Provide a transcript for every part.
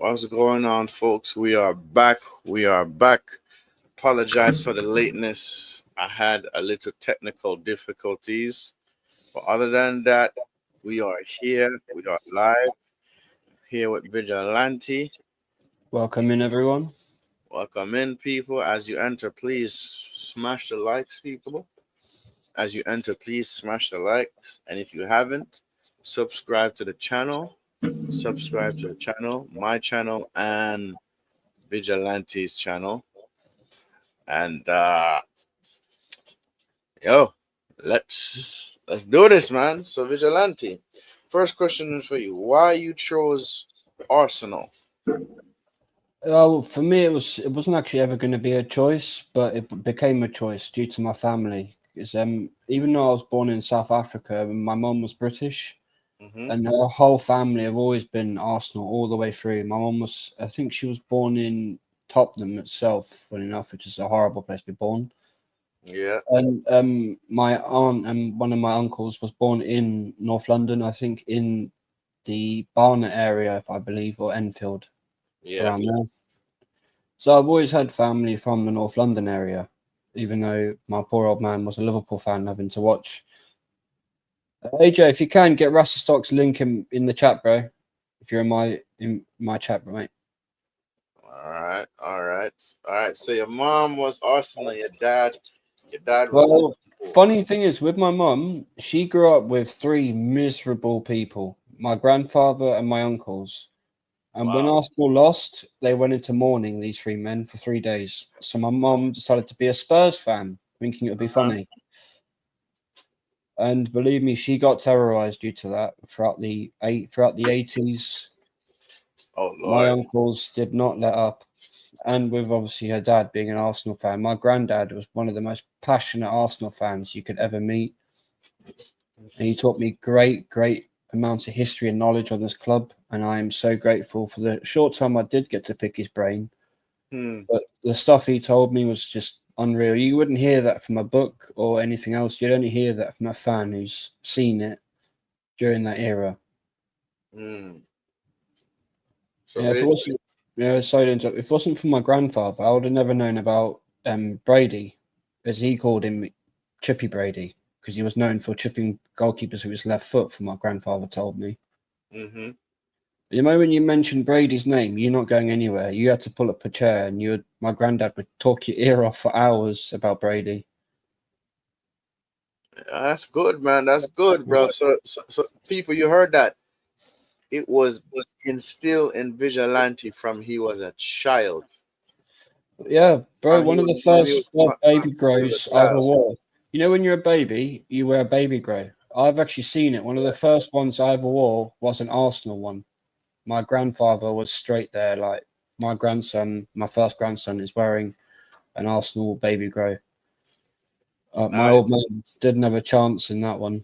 What's going on, folks? We are back. We are back. Apologize for the lateness. I had a little technical difficulties. But other than that, we are here. We are live here with Vigilante. Welcome in, everyone. Welcome in, people. As you enter, please smash the likes, people. As you enter, please smash the likes. And if you haven't, subscribe to the channel. Subscribe to the channel, my channel, and Vigilante's channel. And yo, let's do this, man. So Vigilante, first question is for you. Why you chose Arsenal? Well, for me, it wasn't actually ever going to be a choice, but it became a choice due to my family. Because even though I was born in South Africa, my mum was British, Mm-hmm. and her whole family have always been Arsenal all the way through. My mum was, I think, she was born in Tottenham itself, funny enough, which is a horrible place to be born. Yeah. And my aunt and one of my uncles was born in North London, I think, in the Barnet area, if I believe, or Enfield, Yeah. around there. So I've always had family from the North London area, even though my poor old man was a Liverpool fan having to watch. AJ, if you can get Rastastocks link in the chat, bro. If you're in my chat, mate. All right. All right. All right. So your mom was Arsenal. Your dad was Well, Liverpool. funny thing is, with my mum, she grew up with three miserable people: my grandfather and my uncles. And when Wow. Arsenal lost, they went into mourning, these three men, for 3 days. So my mum decided to be a Spurs fan, thinking it would be Uh-huh. funny. And believe me, she got terrorized due to that throughout the 80s. Oh My Lord. uncles did not let up. And with obviously her dad being an Arsenal fan, my granddad was one of the most passionate Arsenal fans you could ever meet. And he taught me great amounts of history and knowledge on this club. And I am so grateful for the short time I did get to pick his brain. Hmm. But the stuff he told me was just unreal. You wouldn't hear that from a book or anything else. You'd only hear that from a fan who's seen it during that era. Hmm. So Yeah, if it wasn't, sorry to interrupt. If it wasn't for my grandfather, I would have never known about Brady, as he called him, Chippy Brady, because he was known for chipping goalkeepers with his left foot. From my grandfather told me. Mm-hmm. The moment you mentioned Brady's name, you're not going anywhere. You had to pull up a chair, and my granddad would talk your ear off for hours about Brady. That's good, man. That's good, bro. So people, you heard that. It was instilled in Vigilante from he was a child. Yeah, bro, From he one of was the from he first was from, baby from he was grows a I ever child. wore. You know, when you're a baby, you wear a baby grow. I've actually seen it. One of the first ones I ever wore was an Arsenal one. My grandfather was straight there. Like my first grandson, is wearing an Arsenal baby grow. My Nice. old man didn't have a chance in that one.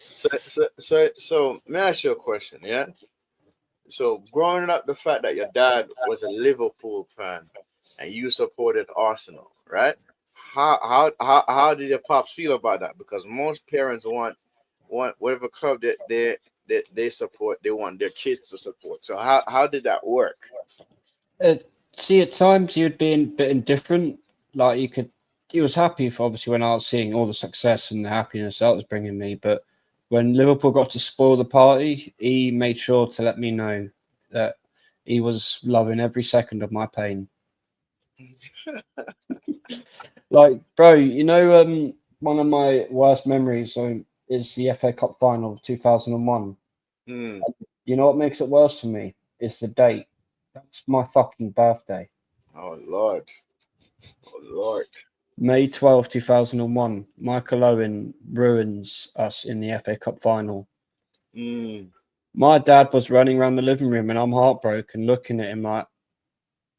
So let me ask you a question, yeah? So growing up, the fact that your dad was a Liverpool fan and you supported Arsenal, right? How did your pops feel about that? Because most parents want whatever club that they support, they want their kids to support. So how did that work? Uh, See, at times you'd be a bit indifferent. Like he was happy for obviously when I was seeing all the success and the happiness that was bringing me. But when Liverpool got to spoil the party, he made sure to let me know that he was loving every second of my pain. Like, bro, one of my worst memories is the FA Cup final of 2001. Hmm. You know what makes it worse for me? It's the date. That's my fucking birthday. Oh Lord. Oh Lord. May 12th, 2001, Michael Owen ruins us in the FA Cup final. Hmm. My dad was running around the living room and I'm heartbroken looking at him like,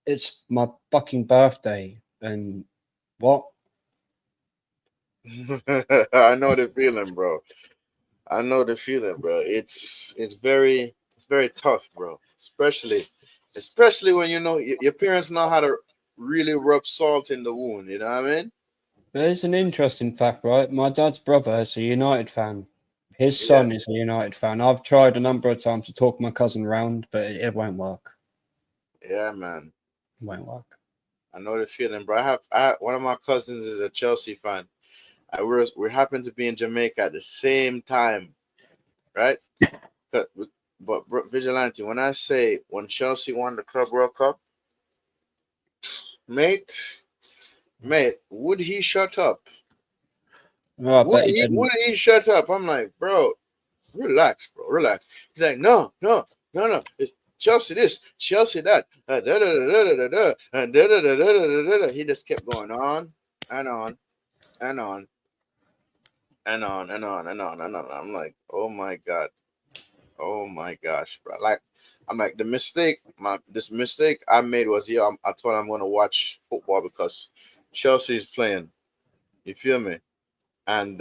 it's my fucking birthday. And what? I know the feeling, bro. I know the feeling, bro. It's very tough, bro. Especially when you know your parents know how to really rub salt in the wound. You know what I mean? There's an interesting fact, right? My dad's brother is a United fan. His Yeah, son is a United fan. I've tried a number of times to talk my cousin round, but it won't work. yeah, man. It won't work. I know the feeling, bro. One of my cousins is a Chelsea fan. We happened to be in Jamaica at the same time, right? But, bro, Vigilante, when I say when Chelsea won the Club World Cup, mate, would he shut up? Oh, I bet he didn't. Would he shut up? I'm like, bro, relax, bro, relax. He's like, no, no, no, no. It's Chelsea this, Chelsea that. He just kept going on and on and on and on and on and on and on. I'm like, oh my gosh, bro. Like, I'm like, this mistake I made was, I thought I'm gonna watch football because Chelsea is playing. You feel me? And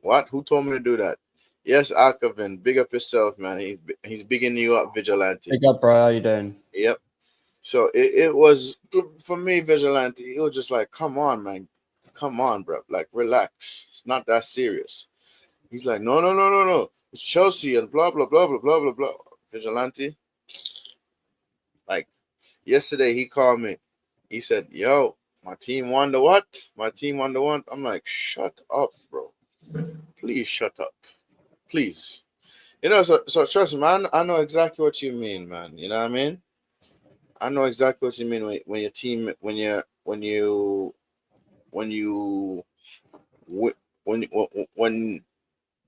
what? Who told me to do that? Yes, Alkavin, big up yourself, man. He's bigging you up, Vigilante. Big up, bro. How you doing? Yep. So it was for me, Vigilante. It was just like, come on, man, come on, bro. Like, relax. It's not that serious. He's like, no, no, no, no, no. It's Chelsea and blah blah blah blah blah blah blah. Vigilante. Like yesterday, he called me. He said, "Yo, my team won the what? My team won the what?" I'm like, "Shut up, bro. Please shut up, please." So trust me, man. I know exactly what you mean, man. You know what I mean? I know exactly what you mean when your team when you when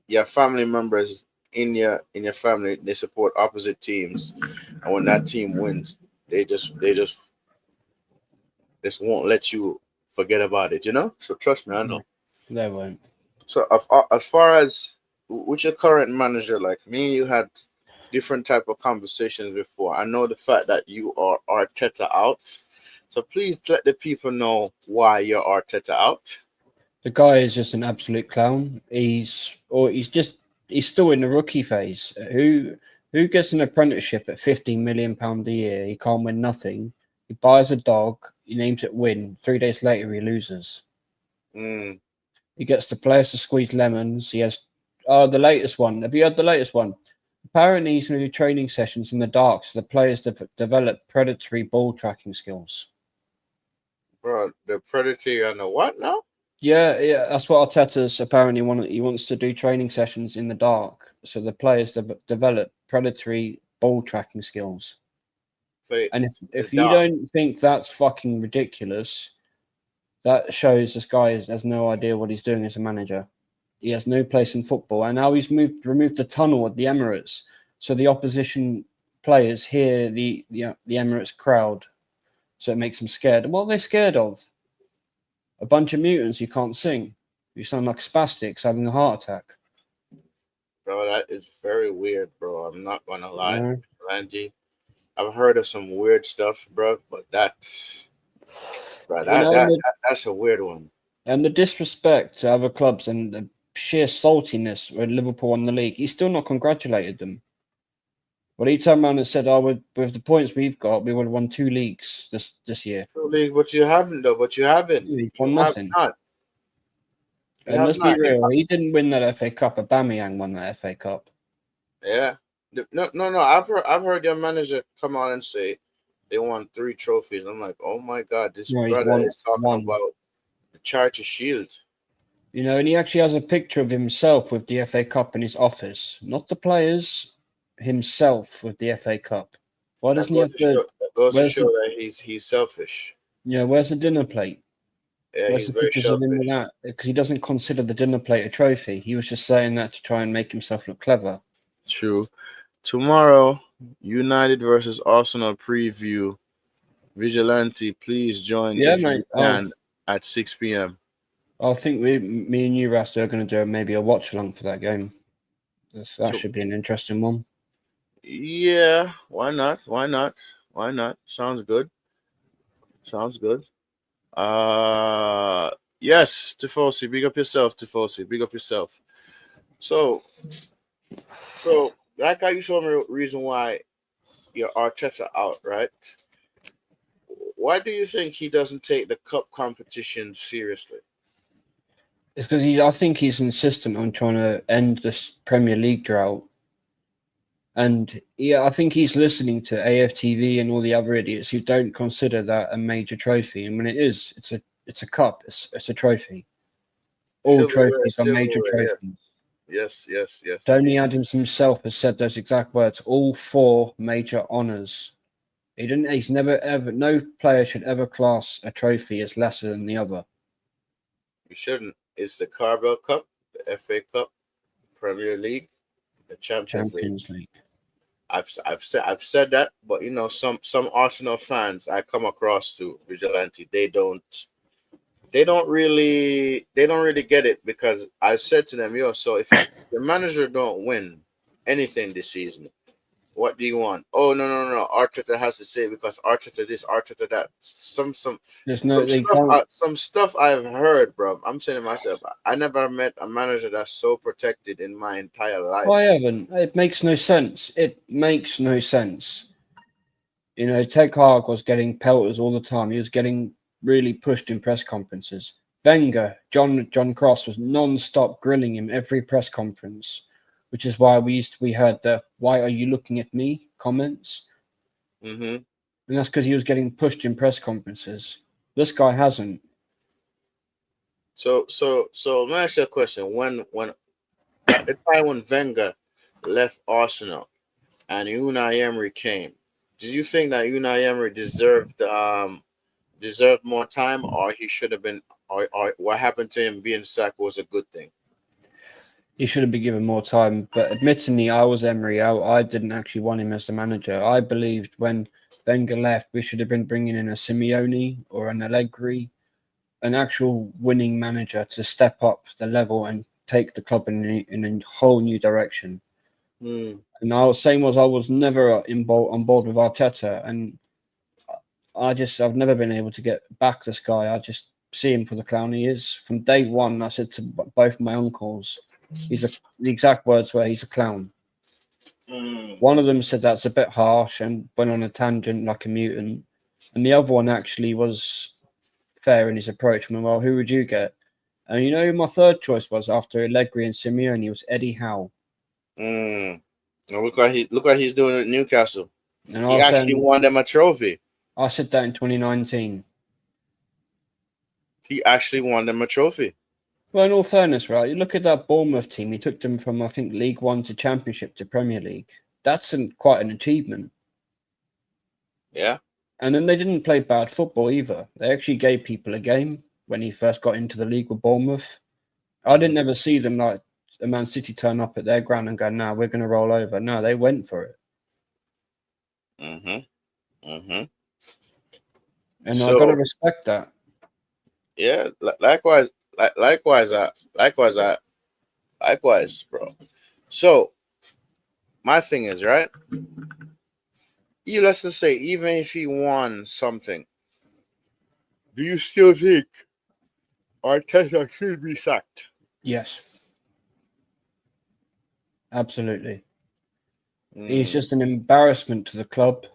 your family members in your family they support opposite teams, and when that team wins, they just won't let you forget about it. So trust me, I No, know. they won't. So as far as with your current manager, like me, you had different type of conversations before. I know the fact that you are Arteta out. So please let the people know why you're Arteta out. The guy is just an absolute clown. He's still in the rookie phase. Who gets an apprenticeship at £15 million a year? He can't win nothing. He buys a dog. He names it Win. 3 days later, he loses. Mm, He gets the players to squeeze lemons. He has the latest one. Have you heard the latest one? Apparently, he's going to do training sessions in the dark so the players develop predatory ball tracking skills. bro, the Predator and the what now? Yeah, yeah, that's what Arteta's apparently He wants to do training sessions in the dark so the players develop predatory ball tracking skills. Wait, And the if you dark. don't think that's fucking ridiculous, that shows this guy has no idea what he's doing as a manager. He has no place in football, and now he's removed the tunnel at the Emirates, so the opposition players hear the Emirates crowd, so it makes them scared. What are they scared of? A bunch of mutants who can't sing. You sound like spastics having a heart attack. Bro, that is very weird, bro. I'm not gonna lie, Uh, Randy. I've heard of some weird stuff, bro, but bro, you know, and that's a weird one. the disrespect to other clubs and the sheer saltiness when Liverpool won the league, he's still not congratulated them. Well, he turned around and said, "Oh, with the points we've got, we would have won 2 leagues this year." Truly, but you haven't though. But you haven't. He You won have nothing. not. You And have let's be not. real, he didn't win that FA Cup. Aubameyang won that FA Cup. Yeah. No, no, no. I've heard your manager come on and say they won 3 trophies. I'm like, oh my god, this No, he's brother won is talking one. about the Charter Shield. You know, and he actually has a picture of himself with the FA Cup in his office, not the players, himself with the FA Cup. Why That doesn't he goes have to the? show. That goes to Where's show the? that he's selfish. Where's the dinner plate? Yeah, Where's he's the very pictures of him with selfish. that? Because he doesn't consider the dinner plate a trophy. He was just saying that to try and make himself look clever. True. Tomorrow, United versus Arsenal preview. Vigilante, please join Yeah, if you mate. can at 6 p.m. I think me and you, Rasta, are going to do maybe a watch along for that game. That So, should be an interesting one. yeah, why not? Why not? Why not? Sounds good. Sounds good. Uh, yes, Tifosi, big up yourself, Tifosi, big up yourself. So, like how you showed me the reason why your Arteta out, right? Why do you think he doesn't take the cup competition seriously? It's because I think he's insistent on trying to end this Premier League drought. And yeah, I think he's listening to AFTV and all the other idiots who don't consider that a major trophy. And when it is, it's a cup, it's a trophy. All Silverware, trophies are major silverware. Yes, trophies. yes, yes, yes, Tony indeed. Adams himself has said those exact words. All four major honours. He didn't. He's never ever. No player should ever class a trophy as lesser than the other. You shouldn't. It's the Carabao Cup, the FA Cup, Premier League, the Champions League. Champions League. I've said that, but some Arsenal fans I come across to Vigilante, they don't really get it because I said to them, yo, so if the manager don't win anything this season, what do you want? Oh, no. Arteta has to say because Arteta this, Arteta that. Some There's no. some They stuff. can't. Some stuff I've heard, bro. I'm saying to myself, I never met a manager that's so protected in my entire I life. haven't. It makes no sense. It makes no sense. You know, Ted Clark was getting pelters all the time. He was getting really pushed in press conferences. Wenger, John Cross was non-stop grilling him every press conference, which is why we heard the "Why are you looking at me?" comments, Hmm. and that's because he was getting pushed in press conferences. This guy hasn't. So let me ask you a question. When at the time when Wenger left Arsenal and Unai Emery came, did you think that Unai Emery deserved more time, or he should have been, or what happened to him being sacked was a good thing? He should have been given more time. But admittingly, I was Emery. I didn't actually want him as the manager. I believed when Wenger left, we should have been bringing in a Simeone or an Allegri, an actual winning manager to step up the level and take the club in a whole new direction. Hmm. And I was saying was I was never on board with Arteta, and I've never been able to get back this guy. I just see him for the clown he is. From day one, I said to both my uncles, the exact words were he's a clown. Hmm. One of them said that's a bit harsh and went on a tangent like a mutant, and the other one actually was fair in his approach. I mean, well, who would you get? And you know who my third choice was after Allegri and Simeone was Eddie Howe. Hmm. Now look what he's doing at Newcastle. And I He was actually saying won them a trophy. I said that in 2019. He actually won them a trophy. Well, in all fairness, right, you look at that Bournemouth team. He took them from I think League One to Championship to Premier League. That's quite an achievement. Yeah. And then they didn't play bad football either. They actually gave people a game when he first got into the league with Bournemouth. I Hmm. didn't ever see them like a Man City turn up at their ground and go, "No, we're going to roll over." No, they went for it, Hmm. Hmm. and I got to So respect that. yeah, likewise, likewise, likewise, bro. So my thing is right. You let's just say even if he won something, do you still think Arteta should be sacked? Yes, absolutely. He's Mm. just an embarrassment to the club.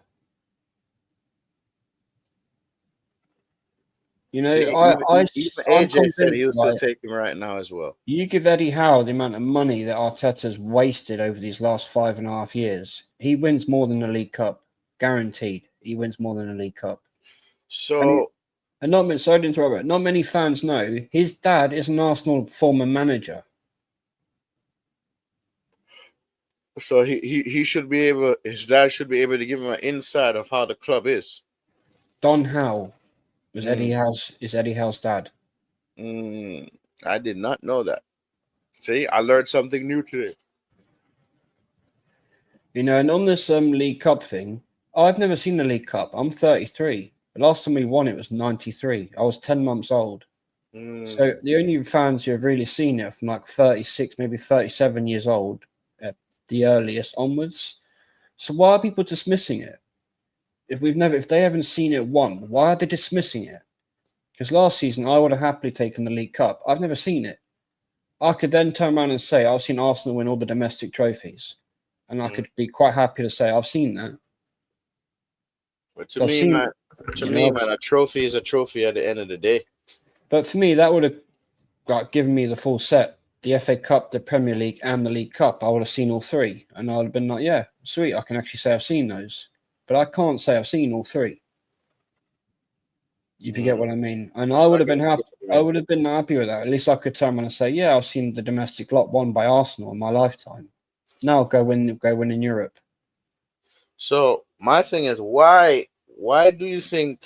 You know, See, even I'm AJ said convinced, he would still right? take him right now as well. You give Eddie Howe the amount of money that Arteta's wasted over these last 5.5 years, he wins more than a League Cup. Guaranteed. He wins more than a League Cup. And So, and not many, sorry to interrupt, but not many fans know his dad is an Arsenal former manager. he should be able. His dad should be able to give him an insight of how the club is. Don Howe was Mm. Eddie Howe's dad. Mm. I did not know that. See, I learned something new today. You know, and on this League Cup thing, I've never seen the League Cup. I'm 33. The last time we won it was 93. I was 10 months old. So Mm. the only fans who have really seen it from like 36, maybe 37 years old, at the earliest onwards. So why are people dismissing it? If they haven't seen it won, why are they dismissing it? Because last season I would have happily taken the League Cup. I've never seen it. I could then turn around and say I've seen Arsenal win all the domestic trophies, and I Mm. could be quite happy to say I've seen that. But So I've seen, to me, I've, man, a trophy is a trophy at the end of the day. but for me that would have like given me the full set, the FA Cup, the Premier League, and the League Cup, I would have seen all three, and I would have been like, yeah, sweet, I can actually say I've seen those, but I can't say I've seen all three. If you get Mm, what I mean, and I would I have get been happy. what you I mean. would have been happy with that. At least I could turn around and say, yeah, I've seen the domestic lot won by Arsenal in my lifetime. Now go win in Europe. So my thing is, why do you think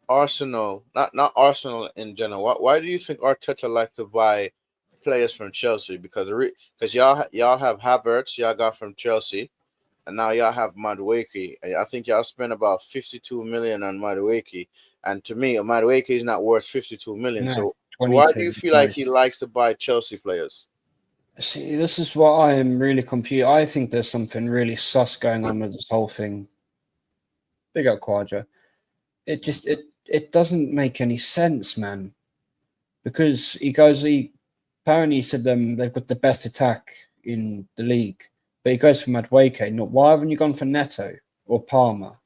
Arsenal, not Arsenal in general, why do you think Arteta like to buy players from Chelsea? Because y'all have Havertz, y'all got from Chelsea, and now y'all have Madueke. I think y'all spent about 52 million on Madueke, and to me, Madueke is not worth 52 million. No, So why do 22 you at feel like he most. likes to buy Chelsea players? See, this is what I am really confused. I think there's something really sus going on with this whole thing. Big up Quadra. It doesn't make any sense, man. Because he apparently said they've got the best attack in the league, but he goes for Madueke. Not why haven't you gone for Neto or Palmer?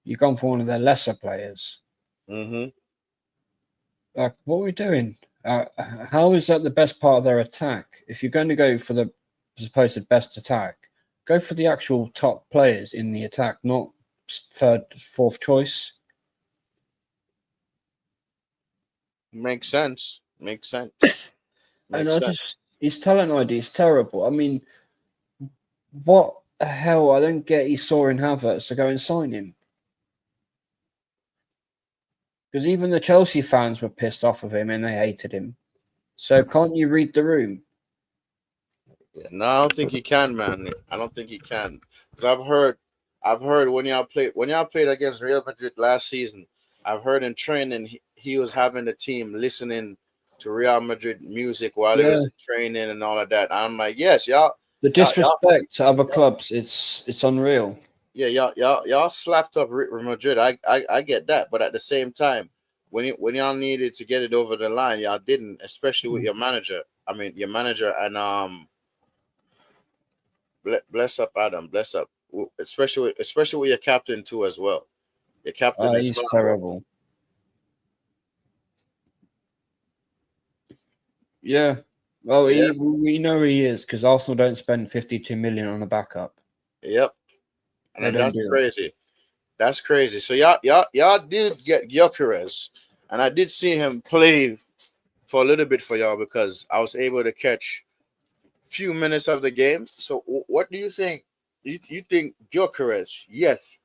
You've gone for one of their lesser players. Mm-hmm. Like, what are we doing? How is that the best part of their attack? If you're going to go for the supposed best attack, go for the actual top players in the attack, not third, fourth choice. Makes sense. Makes sense. And Makes I sense. just his talent ID is terrible. I mean, what the hell? I don't get he saw in Havertz to go and sign him. Because even the Chelsea fans were pissed off of him and they hated him. So can't you read the room? Yeah, no, I don't think he can, man. I don't think he can because I've heard when y'all played against Real Madrid last season. I've heard in training he was having the team listening to Real Madrid music while he Yeah, was in training and all of that. I'm like, yes, y'all, the y'all, disrespect to other y'all clubs, it's unreal. yeah, y'all slapped up Real Madrid. I get that, but at the same time, when y'all needed to get it over the line, y'all didn't, especially with your manager. I mean, your manager and bless up Adam, bless up, especially with your captain too as well. Your captain as He's well. terrible. Yeah. Well, Yeah, we know he is because Arsenal don't spend 52 million on a backup. yep, and They then don't that's do that. crazy. That's crazy. So y'all did get Gyökeres, and I did see him play for a little bit for y'all because I was able to catch few minutes of the game. So what do you think? You think Gyökeres? Yes.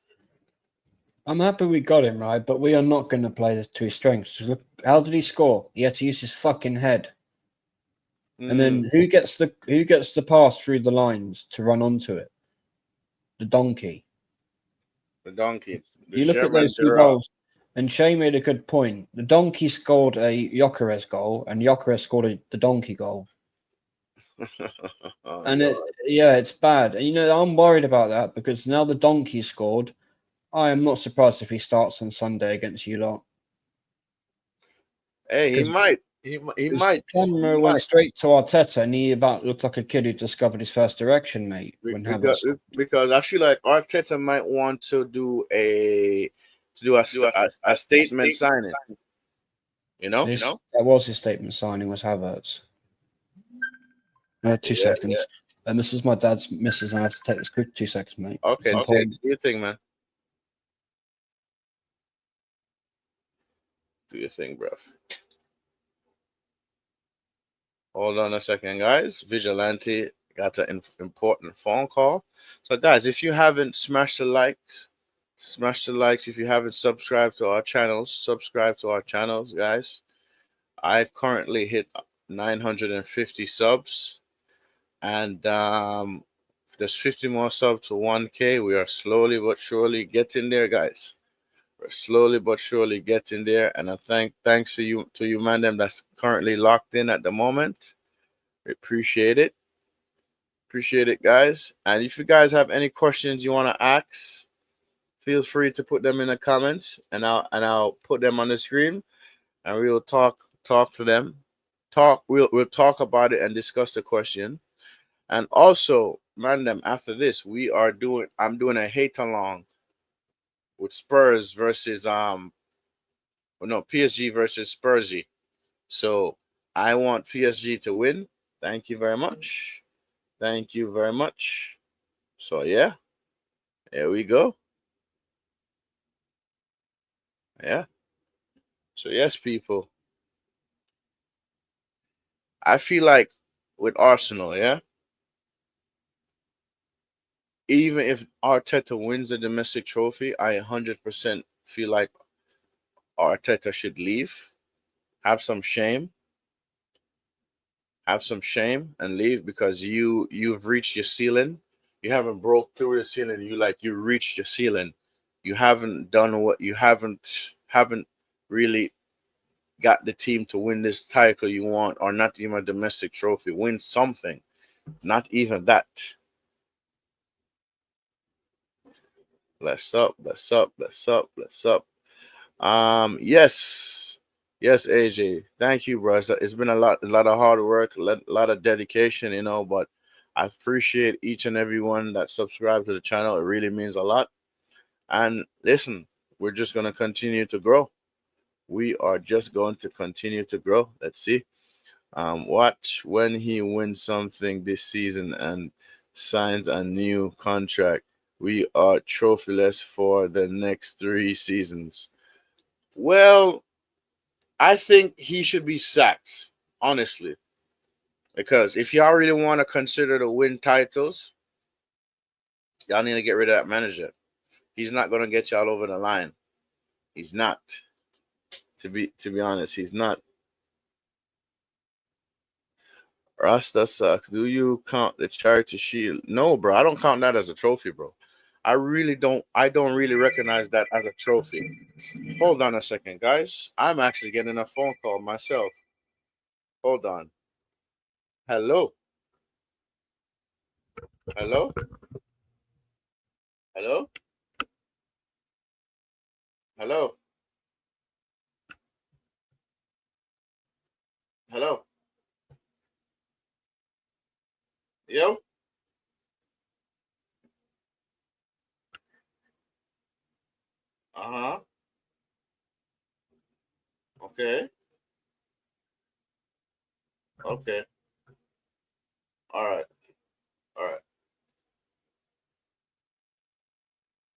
I'm happy we got him right, but we are not going to play this to his strengths. Look, how did he score? He had to use his fucking head. And Mm, then who gets the pass through the lines to run onto it? The donkey. the donkey, the You look at German those two giraffe. goals, and Shay made a good point. The donkey scored a Gyökeres goal, and Gyökeres scored the donkey goal. Oh And Lord. it's bad. And, I'm worried about that because now the donkey scored. I am not surprised if he starts on Sunday against you lot Hey, he because might. He the might. He camera went might. straight to Arteta, and he about looked like a kid who discovered his first direction, mate. When Because Havertz, because I feel like Arteta might want to do a statement signing. You know. that was his statement signing was Havertz. 2 Yeah. seconds. And this is my dad's missus. I have to take this quick 2 seconds, mate. It's Okay. important. Do your thing, man. Do your thing, bruv. Hold on a second, guys. Vigilante got an important phone call. So, guys, if you haven't smashed the likes, smash the likes. If you haven't subscribed to our channels, subscribe to our channels, guys. I've currently hit 950 subs, and there's 50 more subs to 1K. We are slowly but surely getting there, guys. We're slowly but surely getting there, and I thanks to you, man, them that's currently locked in at the moment. We appreciate it. Appreciate it, guys. And if you guys have any questions you want to ask, feel free to put them in the comments, and I'll put them on the screen, and we will talk to them. We'll talk about it and discuss the question. And also, random after this, I'm doing a hate along with Spurs versus no PSG versus Spursy. So I want PSG to win. Thank you very much. Thank you very much. So yeah, here we go. Yeah. So yes, people. I feel like with Arsenal, yeah, even if Arteta wins the domestic trophy, I 100% feel like Arteta should leave, have some shame, and leave because you've reached your ceiling. You haven't broke through the ceiling. You reached your ceiling. You haven't done what you haven't really got the team to win this title you want, or not even a domestic trophy. Win something. Not even that. Bless up, bless up, bless up, bless up. Yes, yes, AJ. Thank you, bro. It's been a lot of hard work, a lot of dedication, but I appreciate each and every one that subscribed to the channel. It really means a lot. And listen, we're just gonna continue to grow. We are just going to continue to grow. Let's see. Watch when he wins something this season and signs a new contract. We are trophyless for the next 3 seasons. Well, I think he should be sacked, honestly. Because if y'all really want to consider to win titles, y'all need to get rid of that manager. He's not gonna get y'all over the line. He's not. To be honest, he's not. Rastastocks, do you count the charity shield? No, bro. I don't count that as a trophy, bro. I really don't. I don't really recognize that as a trophy. Hold on a second, guys. I'm actually getting a phone call myself. Hold on. Hello. Hello. Hello. Hello. Hello. Yo. Uh huh. Okay. Okay. All right. All right.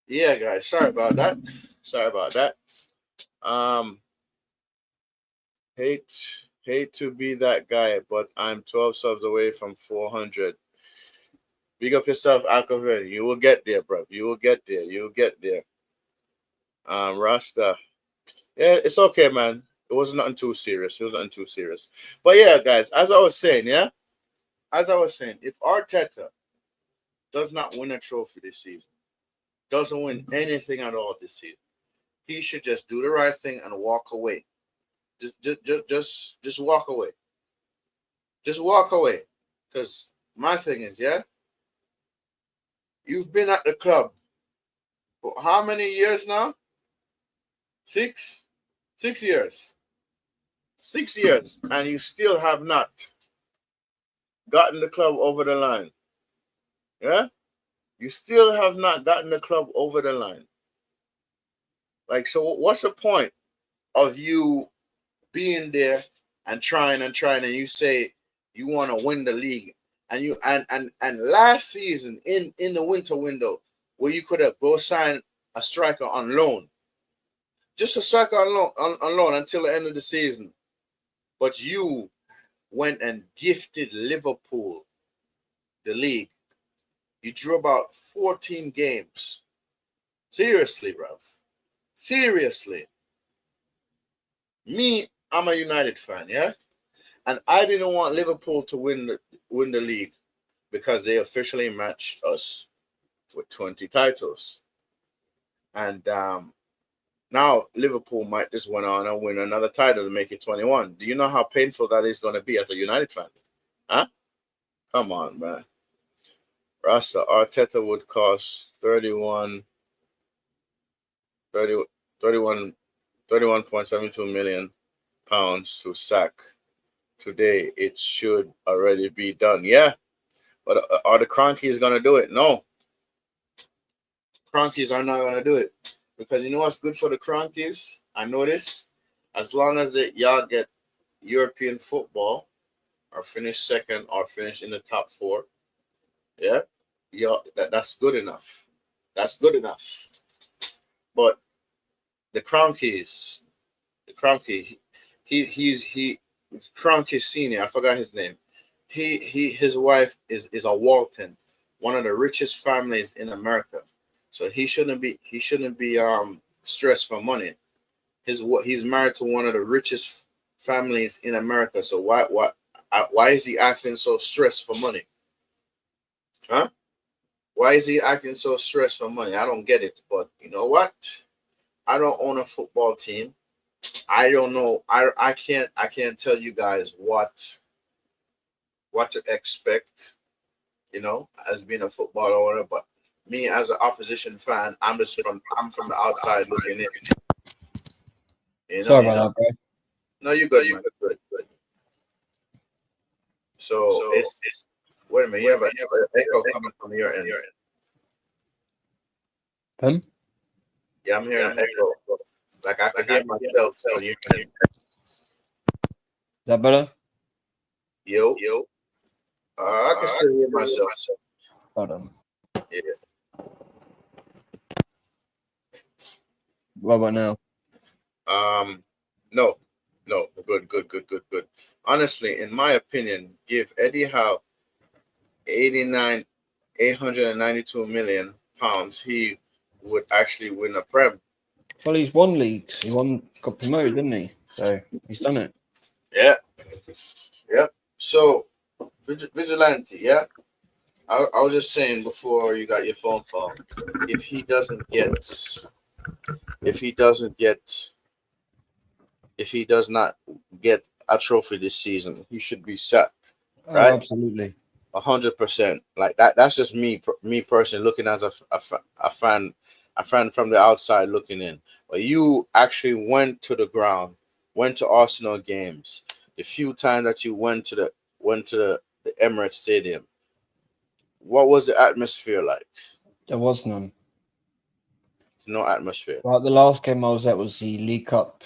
Yeah, guys. Sorry about that. Sorry about that. Um, hate hate to be that guy, but I'm 12 subs away from 400. Big up yourself, Alcoven. You will get there, bro. You will get there. You will get there. Rasta. Yeah, it's okay, man. It was nothing too serious. It was nothing too serious. But yeah, guys, as I was saying, if Arteta does not win a trophy this season, doesn't win anything at all this season, he should just do the right thing and walk away. Just walk away. Just walk away. Because my thing is, yeah, you've been at the club for how many years now? 6? 6 years. 6 years. And you still have not gotten the club over the line. Yeah? You still have not gotten the club over the line. Like, so what's the point of you being there and trying, and you say you want to win the league, and you and last season in the winter window where you could have go sign a striker on loan, just a striker on loan until the end of the season, but you went and gifted Liverpool the league. You drew about 14 games. Seriously, bruv. Seriously. Me, I'm a United fan, yeah? And I didn't want Liverpool to win the league because they officially matched us with 20 titles. And now Liverpool might just went on and win another title to make it 21. Do you know how painful that is going to be as a United fan? Huh? Come on, man. Rasta Arteta would cost 30, 31, 31.72 million pounds to sack. Today it should already be done. Yeah, but are the Cronkies gonna do it? No, Cronkies are not gonna do it because you know what's good for the Cronkies. I notice as long as y'all get European football or finish second or finish in the top four, yeah, that's good enough. That's good enough. But the Kroenke, he Kroenke Senior. I forgot his name. His wife is a Walton, one of the richest families in America. So he shouldn't be stressed for money. He's married to one of the richest families in America. So why is he acting so stressed for money? Huh? Why is he acting so stressed for money? I don't get it. But you know what? I don't own a football team. I don't know. I can't tell you guys what to expect, as being a football owner. But me as an opposition fan, I'm from the outside looking in. You know. Sorry about that, bro. No, you good, man. Good, good. So it's wait a minute. You have an echo coming from your end. Pardon? Yeah, I'm hearing an echo. Like I can hear myself on your end. Is that better? Yo. I can still hear myself. Hold on. Yeah. What about now? No, no. Good. Honestly, in my opinion, give Eddie Howe 89, 892 million pounds, he would actually win a prem. Well, he's won leagues. He got promoted, didn't he? So he's done it. Yeah, yeah. So vigilante, yeah. I was just saying before you got your phone call, if he doesn't get, if he doesn't get, if he does not get a trophy this season, he should be sacked, Oh, right? absolutely. 100%. Like that. That's just me personally looking as a fan from the outside looking in. But you actually went to the ground, went to Arsenal games. The few times that you went to the Emirates Stadium, what was the atmosphere like? There was none. No atmosphere. Right, the last game I was at was the League Cup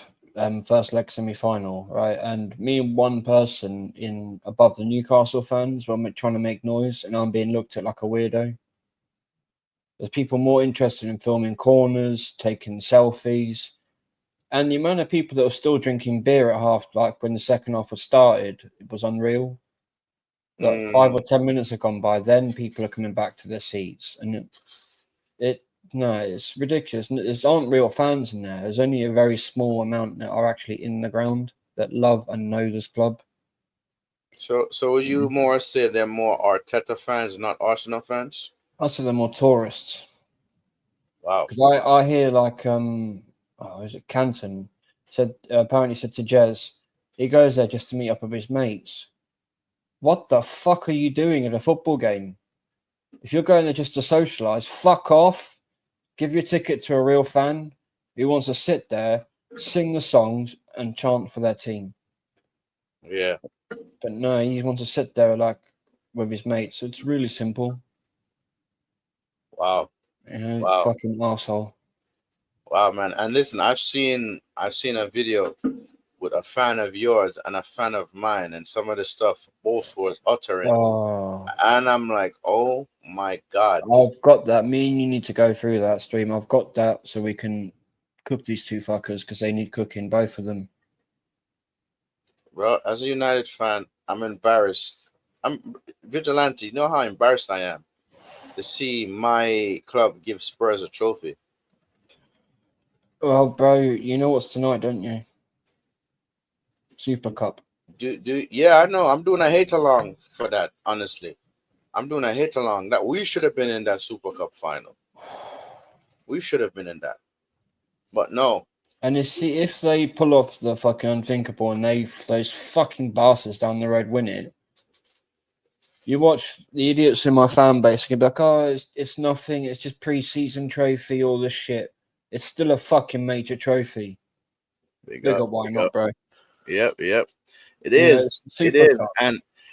first leg semi-final, right? And me and one person in above the Newcastle fans were trying to make noise, and I'm being looked at like a weirdo. There's people more interested in filming corners, taking selfies, and the amount of people that were still drinking beer at half, like when the second half was started, it was unreal. Like 5 or 10 minutes have gone by, then people are coming back to their seats, and it no, it's ridiculous. There aren't real fans in there. There's only a very small amount that are actually in the ground that love and know this club. So would you more say they're more Arteta fans, not Arsenal fans? I say they're more tourists Wow. because I hear like is it Canton said apparently said to Jez he goes there just to meet up with his mates. What the fuck are you doing at a football game? If you're going there just to socialise, fuck off. Give your ticket to a real fan who wants to sit there, sing the songs, and chant for their team. Yeah. But no, he wants to sit there like with his mates. It's really simple. Wow. Wow. Fucking asshole. Wow, man. And listen, I've seen a video with a fan of yours and a fan of mine, and some of the stuff both was uttering, Oh, and I'm like, oh my god, I've got that. Me and you need to go through that stream. I've got that so we can cook these two fuckers because they need cooking, both of them. bro. As a United fan, I'm embarrassed. I'm vigilante. You know how embarrassed I am to see my club give Spurs a trophy. Well, bro, you know what's tonight, don't you? Super Cup. Yeah, I know. I'm doing a hate along for that. Honestly, I'm doing a hate along that we should have been in that Super Cup final. We should have been in that, but no. And if they pull off the fucking unthinkable and those fucking bastards down the road win it, you watch the idiots in my fan base can be like, oh, it's nothing, it's just pre-season trophy, all this shit. It's still a fucking major trophy. Bigger, why not, bro? Yep. It You know, is. it's It Super is. Cup.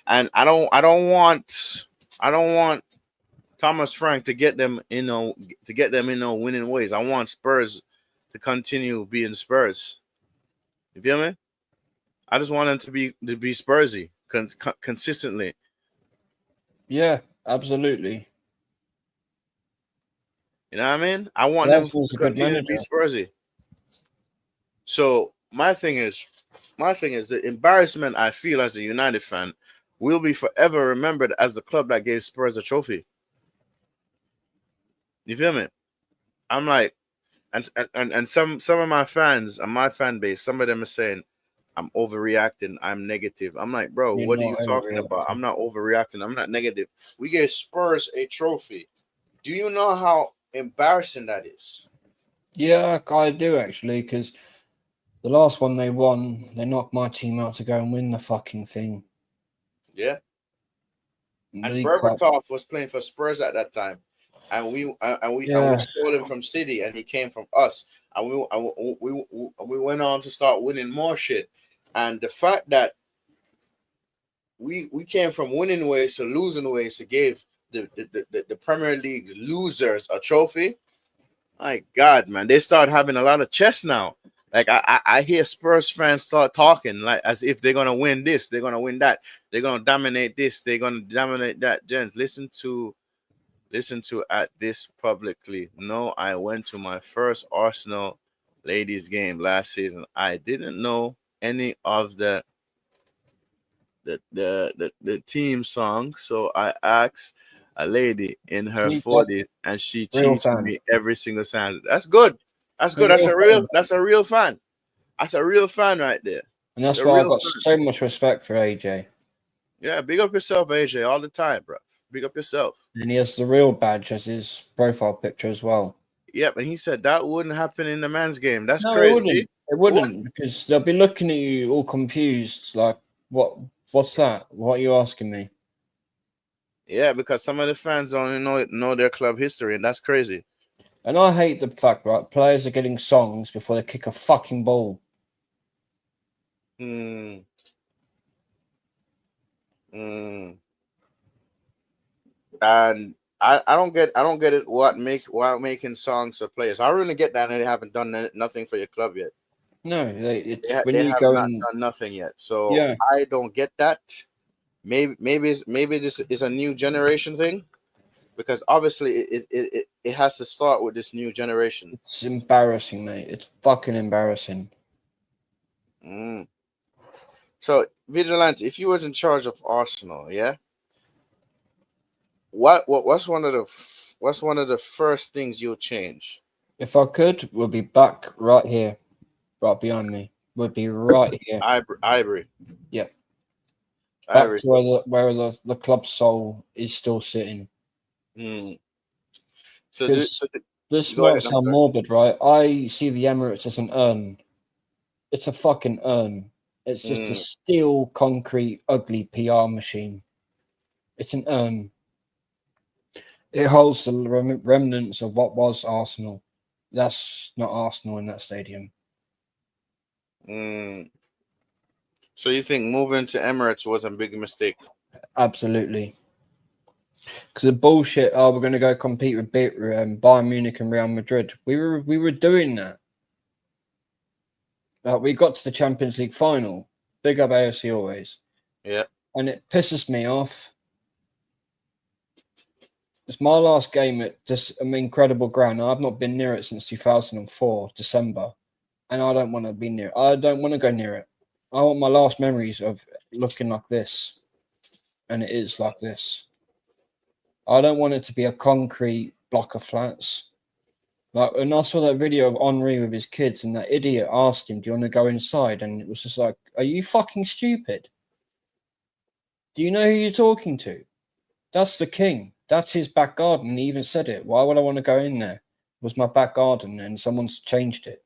And I don't want Thomas Frank to get them winning ways. I want Spurs to continue being Spurs. You feel me? I just want him to be Spursy consistently. Yeah, absolutely. You know what I mean? I want them Glasgow's to a good continue to be manager. Spursy. So my thing is the embarrassment I feel as a United fan will be forever remembered as the club that gave Spurs a trophy. You feel me? I'm like, and some of my fans and my fan base, some of them are saying I'm overreacting, I'm negative. I'm like, bro, You're what are you not talking about? I'm overreacting. not overreacting. I'm not negative. We gave Spurs a trophy. Do you know how embarrassing that is? Yeah, I do actually, because the last one they won, they knocked my team out to go and win the fucking thing. Yeah. And League Cup. Berbatov was playing for Spurs at that time, and we Yeah, stole him from City, and he came from us, and we went on to start winning more shit, and the fact that we came from winning ways to losing ways to give the Premier League losers a trophy. My God, man, they start having a lot of chest now. Like I hear Spurs fans start talking like as if they're gonna win this, they're gonna win that, they're gonna dominate this, they're gonna dominate that. Gents, listen to at this publicly. No, I went to my first Arsenal ladies game last season. I didn't know any of the team song, so I asked a lady in her League Cup, 40s, and she real teach fan. me every single sound. That's good. That's good. Real fan. That's a real fan. That's a real fan right there. And It's that's a why I real got fan. so much respect for AJ. Yeah, big up yourself, AJ, all the time, bro. Big up yourself. And he has the real badge as his profile picture as well. Yep, and he said that wouldn't happen in the men's game. That's No, it crazy. wouldn't. It What? wouldn't, because they'll be looking at you all confused, like, what? What's that? What are you asking me? Yeah, because some of the fans only know their club history, and that's crazy. And I hate the fact, right? Players are getting songs before they kick a fucking ball. Hmm. Hmm. And I don't get it why making songs for players. I really get that, and they haven't done nothing for your club yet. No, it's when They you have go not and done nothing yet. So yeah, I don't get that. Maybe this is a new generation thing, because obviously it has to start with this new generation. it's embarrassing, mate. It's fucking embarrassing. Mm. So Vigilante, if you was in charge of Arsenal, yeah, what's one of the first things you'll change? If I could, we'll be back right here, right behind me. We'll be right here. Ivory, Yep, back Ivory. to where the club soul is still sitting. Mm. So, Because this go might ahead. I'm sound sorry. morbid, right? I see the Emirates as an urn. It's a fucking urn. It's just a Mm. steel, concrete, ugly PR machine. It's an urn. It holds the remnants of what was Arsenal. That's not Arsenal in that stadium. Mm. So you think moving to Emirates was a big mistake? Absolutely. Because the bullshit, oh, we're going to go compete with Bayern Munich and Real Madrid. We were doing that. We got to the Champions League final. Big up AFC always. Yeah. And it pisses me off. It's my last game at this incredible ground. I've not been near it since 2004, December. And I don't want to be near it. I don't want to go near it. I want my last memories of looking like this. And it is like this. I don't want it to be a concrete block of flats. Like, and I saw that video of Henri with his kids, and that idiot asked him, "Do you want to go inside?" And it was just like, "Are you fucking stupid? Do you know who you're talking to? That's the king. That's his back garden." And he even said it. Why would I want to go in there? It was my back garden, and someone's changed it.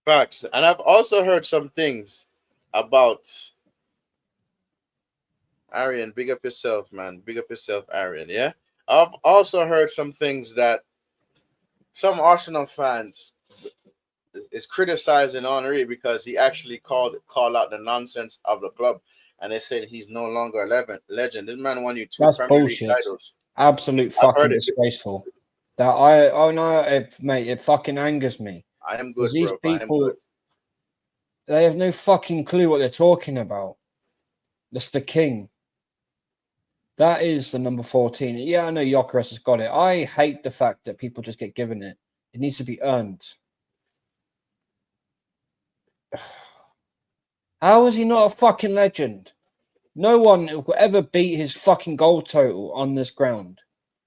Facts. And I've also heard some things about Arian. Big up yourself, man. Big up yourself, Arian. Yeah. I've also heard some things that some Arsenal fans is criticizing Henri because he actually called out the nonsense of the club, and they said he's no longer a legend. This man won you two That's Premier League bullshit. titles. Absolute I've heard fucking it. disgraceful. That I oh no, mate, it fucking angers me. I am Because good, these bro. I am good. people, they have no fucking clue what they're talking about. That's the king. That is the number 14. Yeah, I know Jokeres has got it. I hate the fact that people just get given it. It needs to be earned. How is he not a fucking legend? No one will ever beat his fucking goal total on this ground.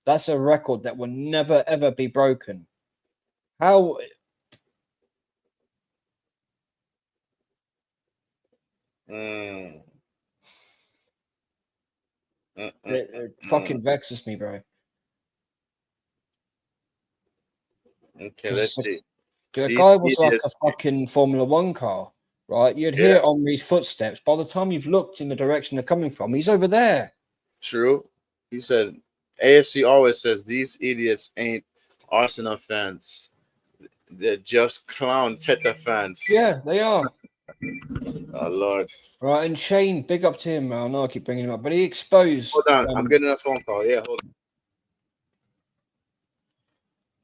That's a record that will never ever be broken. How Mm, it mm. fucking vexes me, bro. Okay, Because let's see. the These guy was like a idiots. fucking Formula One car, right? You'd Yeah, hear Henri's footsteps. By the time you've looked in the direction they're coming from, he's over there. true. He said AFC always says these idiots ain't Arsenal fans. They're just clown Teta fans. Yeah, they are. Oh Lord. Right, and Shane, big up to him. I know I keep bringing him up, but he exposed. Hold on. I'm getting a phone call. Yeah, hold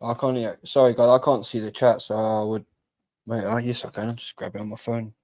I can't. Yeah, sorry, guys, I can't see the chat, so I would. Wait, oh yes, I can. Just grab it on my phone.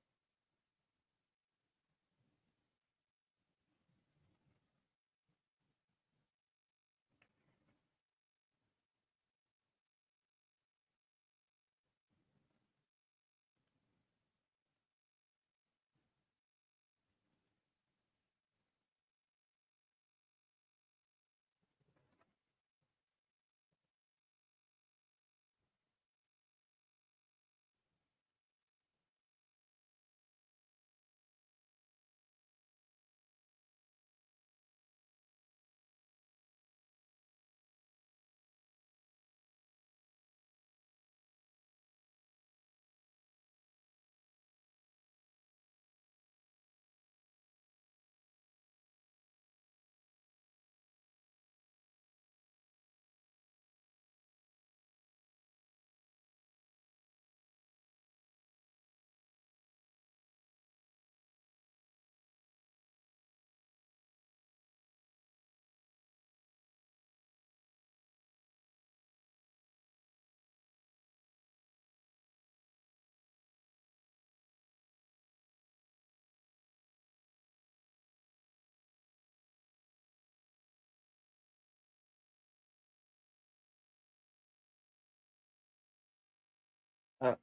Uh,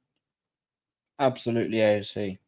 absolutely, AOC.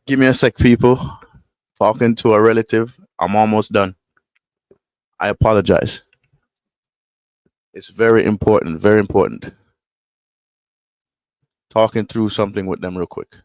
Give me a sec, people. Talking to a relative. I'm almost done. I apologize. It's very important. Very important. Talking through something with them real quick.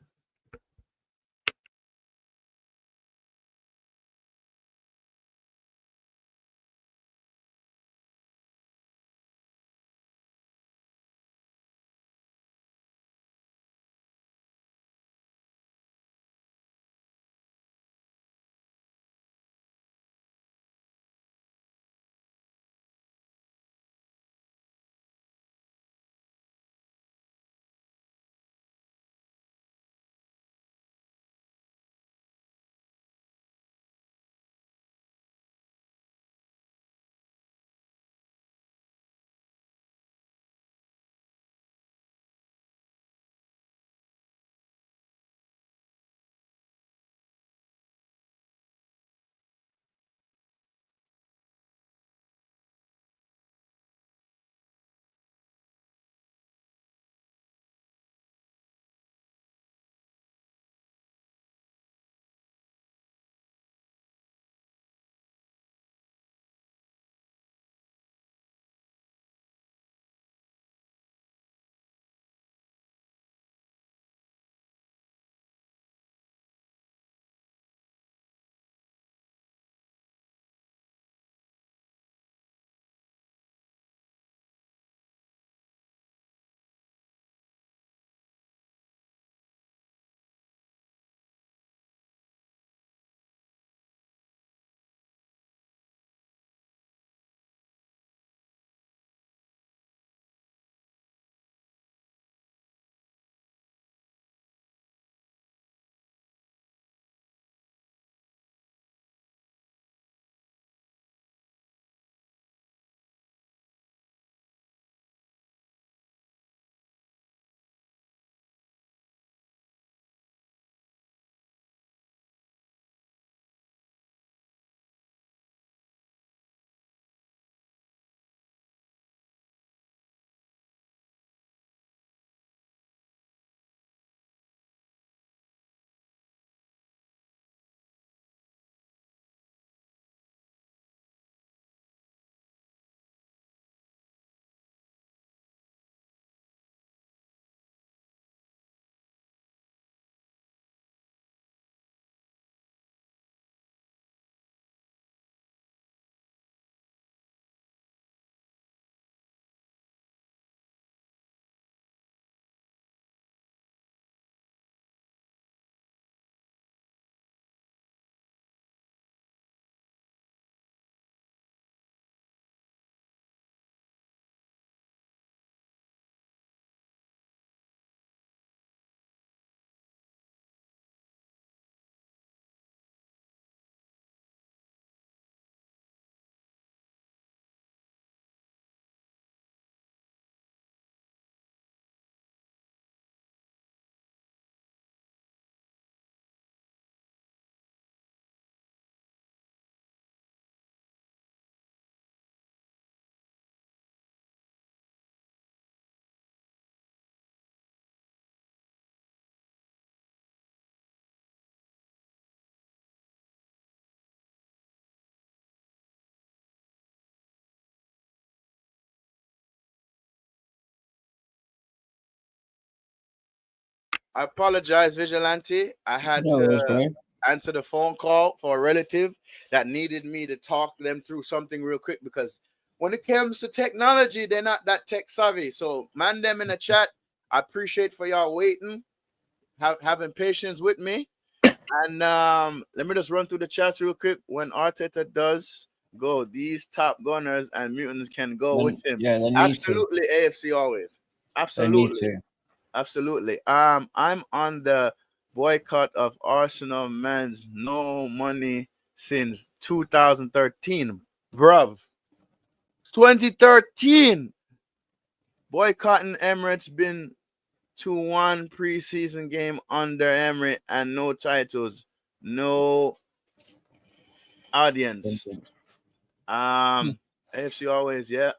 I apologize, Vigilante. I had No worries, to bro. answer the phone call for a relative that needed me to talk them through something real quick because when it comes to technology, they're not that tech savvy. So, man, them in the chat. I appreciate for y'all waiting, having patience with me. And let me just run through the chats real quick. When Arteta does go, these top gunners and mutants can go with Then him. yeah, they need to. Absolutely, AFC always. They need Absolutely. to. Absolutely. I'm on the boycott of Arsenal men's no money since 2013. Bruv. 2013. Boycotting Emirates been to one preseason game under Emery and no titles, no audience. AFC always, yeah.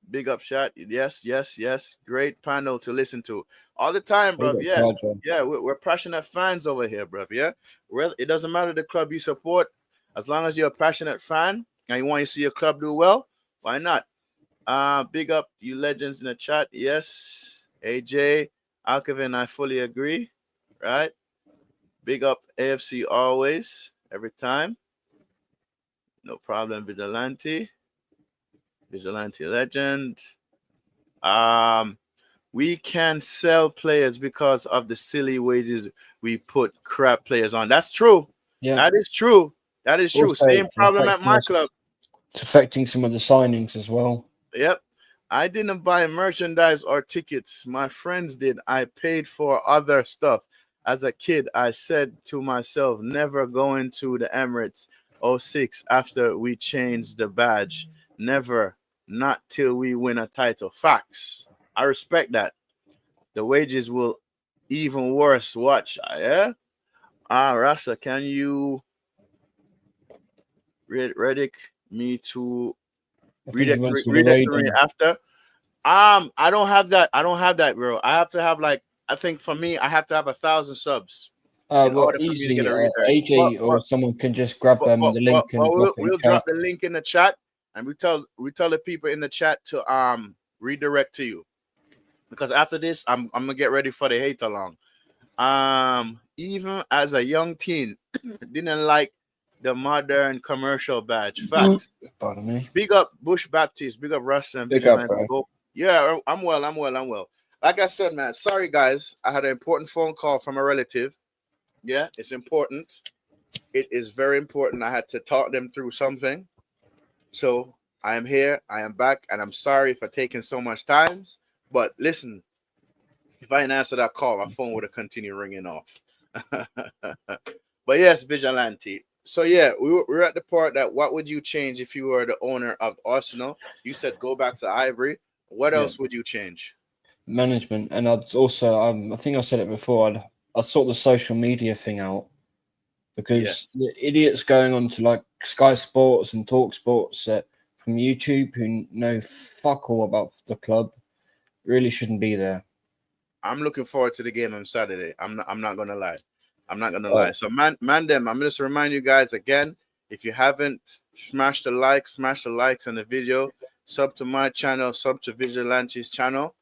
Big up chat. Yes, yes, yes. Great panel to listen to all the time, Big bro. up Yeah, Charger. yeah. We're passionate fans over here, bro. Yeah. Well, it doesn't matter the club you support, as long as you're a passionate fan and you want to see your club do well. Why not? Big up you legends in the chat. Yes, AJ, Alkevin, I fully agree. Right. Big up AFC always, every time. No problem, Vigilante. Vigilante legend. Um, we can sell players because of the silly wages we put crap players on. That's true. Yeah. That is true. That is true. Also, Same problem at my club. it's affecting some of the signings as well. Yep. I didn't buy merchandise or tickets. My friends did. I paid for other stuff. As a kid, I said to myself, never going to the Emirates '06 after we changed the badge. Never. Not till we win a title. Facts. I respect that. The wages will even worse. Watch. Yeah? Rasta, can you Reddick me to I think read he it, wants to read the it to me rating. after? I don't have that. I don't have that, bro. I have to have like I think for me, I have to have 1,000 subs in Well, order for me to get easily, a redirect. AJ or someone can just grab the link and drop it in We'll chat. drop the link in the chat, and we tell the people in the chat to redirect to you, because after this, I'm gonna get ready for the hate along. Even as a young teen, didn't like the modern commercial badge. Facts. Pardon me. Big up Bush Baptist. Big up Rasta and Big up, Vigilante. bro. Yeah, I'm well. I'm well. I'm well. Like I said, man. Sorry, guys. I had an important phone call from a relative. Yeah, it's important. It is very important. I had to talk them through something. So I am here. I am back, and I'm sorry for taking so much time. But listen, if I didn't answer that call, my phone would have continued ringing off. But yes, Vigilante. So yeah, we're at the part that what would you change if you were the owner of Arsenal? You said go back to Ivory. What Yeah. else would you change? Management, and I'd also, I think I said it before, I'd sort the social media thing out, because Yes, the idiots going on to like Sky Sports and Talk Sports from YouTube who know fuck all about the club really shouldn't be there. I'm looking forward to the game on Saturday. I'm not gonna lie. I'm not gonna lie. Oh, So them, I'm just remind you guys again. If you haven't, smash the likes on the video. Sub to my channel, sub to Vigilante's channel.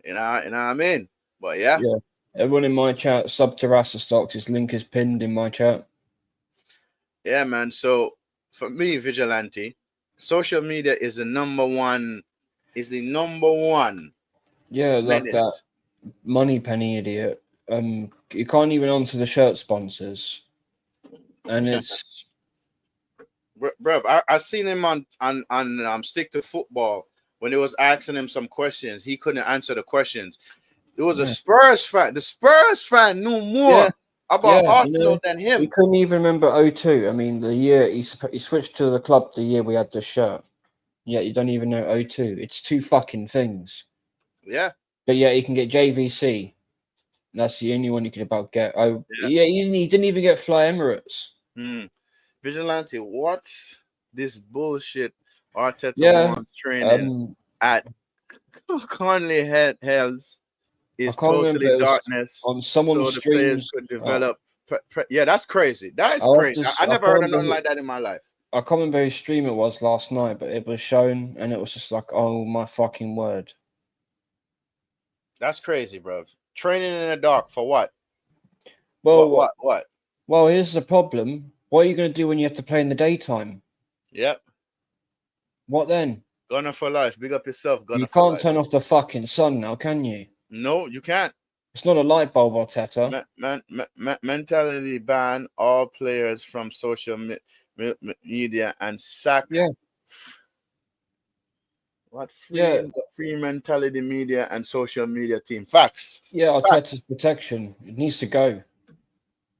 You know what I mean? But yeah. yeah. Everyone in my chat, sub to Rastastocks. His link is pinned in my chat. Yeah, man. So for me, Vigilante, social media is the number one. Yeah, like that Menace. money penny idiot. You can't even answer the shirt sponsors, and it's Bro, I seen him on Stick to Football when they was asking him some questions. He couldn't answer the questions. It was a yeah, Spurs fan. The Spurs fan knew yeah, more about yeah. Arsenal than He him. couldn't even remember '02. I mean, the year he switched to the club the year we had the shirt. Yeah, you don't even know '02. It's two fucking things. Yeah, But yeah, he can get JVC. That's the only one you could about get. Oh, yeah. yeah, he didn't even get Fly Emirates. Vigilante, what's this bullshit Arteta Yeah, wants training um, at Conley Hells I is can't remember. totally It was darkness, on someone's so the players streams. could develop. Yeah, that's crazy. That is I'll have crazy. to. I I never heard can't of nothing remember. like that in my life. I can't remember whose stream it was last night, but it was shown, and it was just like, oh my fucking word. That's crazy, bro. Training in the dark for what? Well, What? well, here's the problem. What are you going to do when you have to play in the daytime? Yep. What then? Gunner for life. Big up yourself, You Gunner for can't life. turn off the fucking sun now, can you? No, you can't. It's not a light bulb, Arteta. Mentality ban all players from social media and sack. Yeah, What yeah, free mentality media and social media team? Facts. yeah. Arteta's Facts. protection. It needs to go.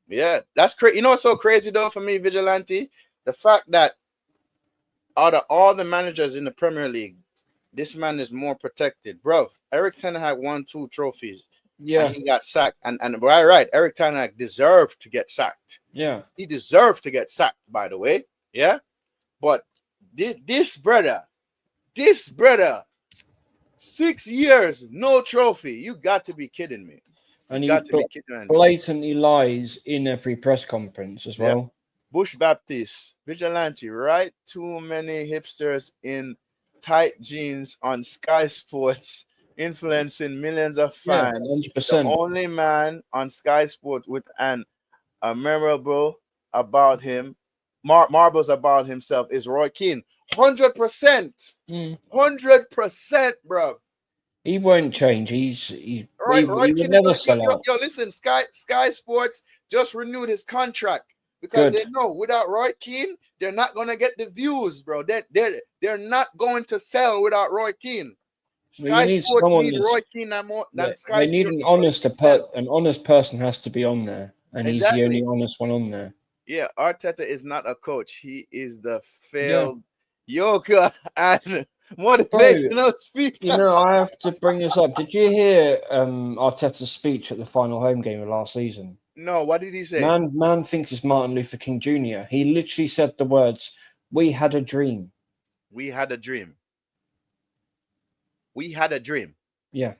Yeah, that's crazy. You know what's so crazy though for me, Vigilante? The fact that out of all the managers in the Premier League, this man is more protected, bro. Eric Ten Hag won 2 trophies, and Yeah, he got sacked. And right, Eric Ten Hag deserved to get sacked. yeah. He deserved to get sacked, by the way. Yeah, but this brother 6 years, no trophy. You got to be kidding me. You And he got to be kidding me. blatantly lies in every press conference as Yeah. well. Bush Baptiste, vigilante, right? Too many hipsters in tight jeans on Sky Sports, influencing millions of Yeah, fans. The 100%. only man on Sky Sports with an a memorable about him, marbles about himself is Roy Keane. 100%. 100%, bro. He won't change. Roy He would Keane is never gonna sell out. yo, listen, Sky Sports just renewed his contract because they Good. know without Roy Keane, they're not gonna get the views, bro. They're not going to sell without Roy Keane. Well, you Sky need Sports someone need that's Roy Keane more yeah. than Sky They need Sports. an honest an honest person has to be on there, and he's the only Exactly. honest one on there. Yeah, Arteta is not a coach. He is the Yeah, failed yoga and bro. motivational You speaker. know, I have to bring this up. Did you hear Arteta's speech at the final home game of last season? No, what did he say? Man thinks it's Martin Luther King Jr. He literally said the words, "We had a dream." We had a dream. We had a dream. Yeah.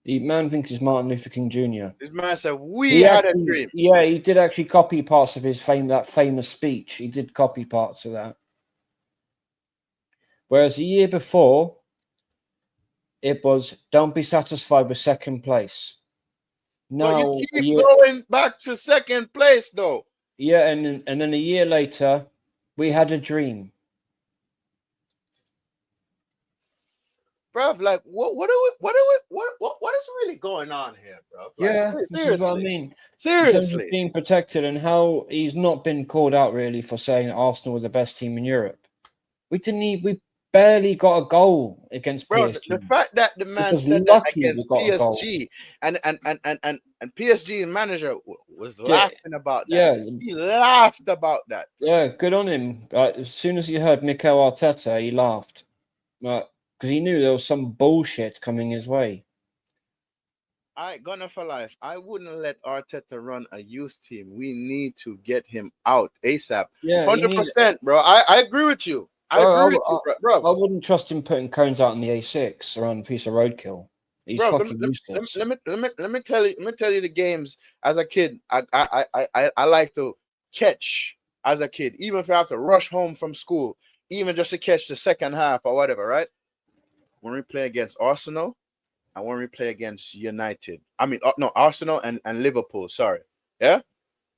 Man thinks it's Martin Luther King Jr. This man said, we He had a actually, dream. yeah, he did actually copy parts of his that famous speech. He did copy parts of that. Whereas the year before, it was, "Don't be satisfied with second place." But you Now, keep going back to second place, though. yeah, and then a year later, "We had a dream." Bruv, like what is really going on here, bruv? Like Yeah, this is what I seriously. mean. In terms of Seriously. being protected and how he's not been called out really for saying Arsenal were the best team in Europe. We barely got a goal against Bro, PSG. the fact that the man Was said that lucky we against got a goal. PSG and PSG's manager was Yeah, laughing about that. yeah, He laughed about that. yeah. Good on him. As soon as he heard Mikel Arteta, he laughed, because he knew there was some bullshit coming his way. Gonna for life. I wouldn't let Arteta run a youth team. We need to get him out ASAP. Yeah, 100%, bro. I agree with you. I agree with you, bro. I wouldn't trust him putting cones out in the A6 around a piece of roadkill. He's Bro, fucking useless. let me tell you the games as a kid. I like to catch as a kid, even if I have to rush home from school, even just to catch the second half or whatever, right? When we play against Arsenal and when we play against United. I mean, no, Arsenal and Liverpool, sorry. Yeah?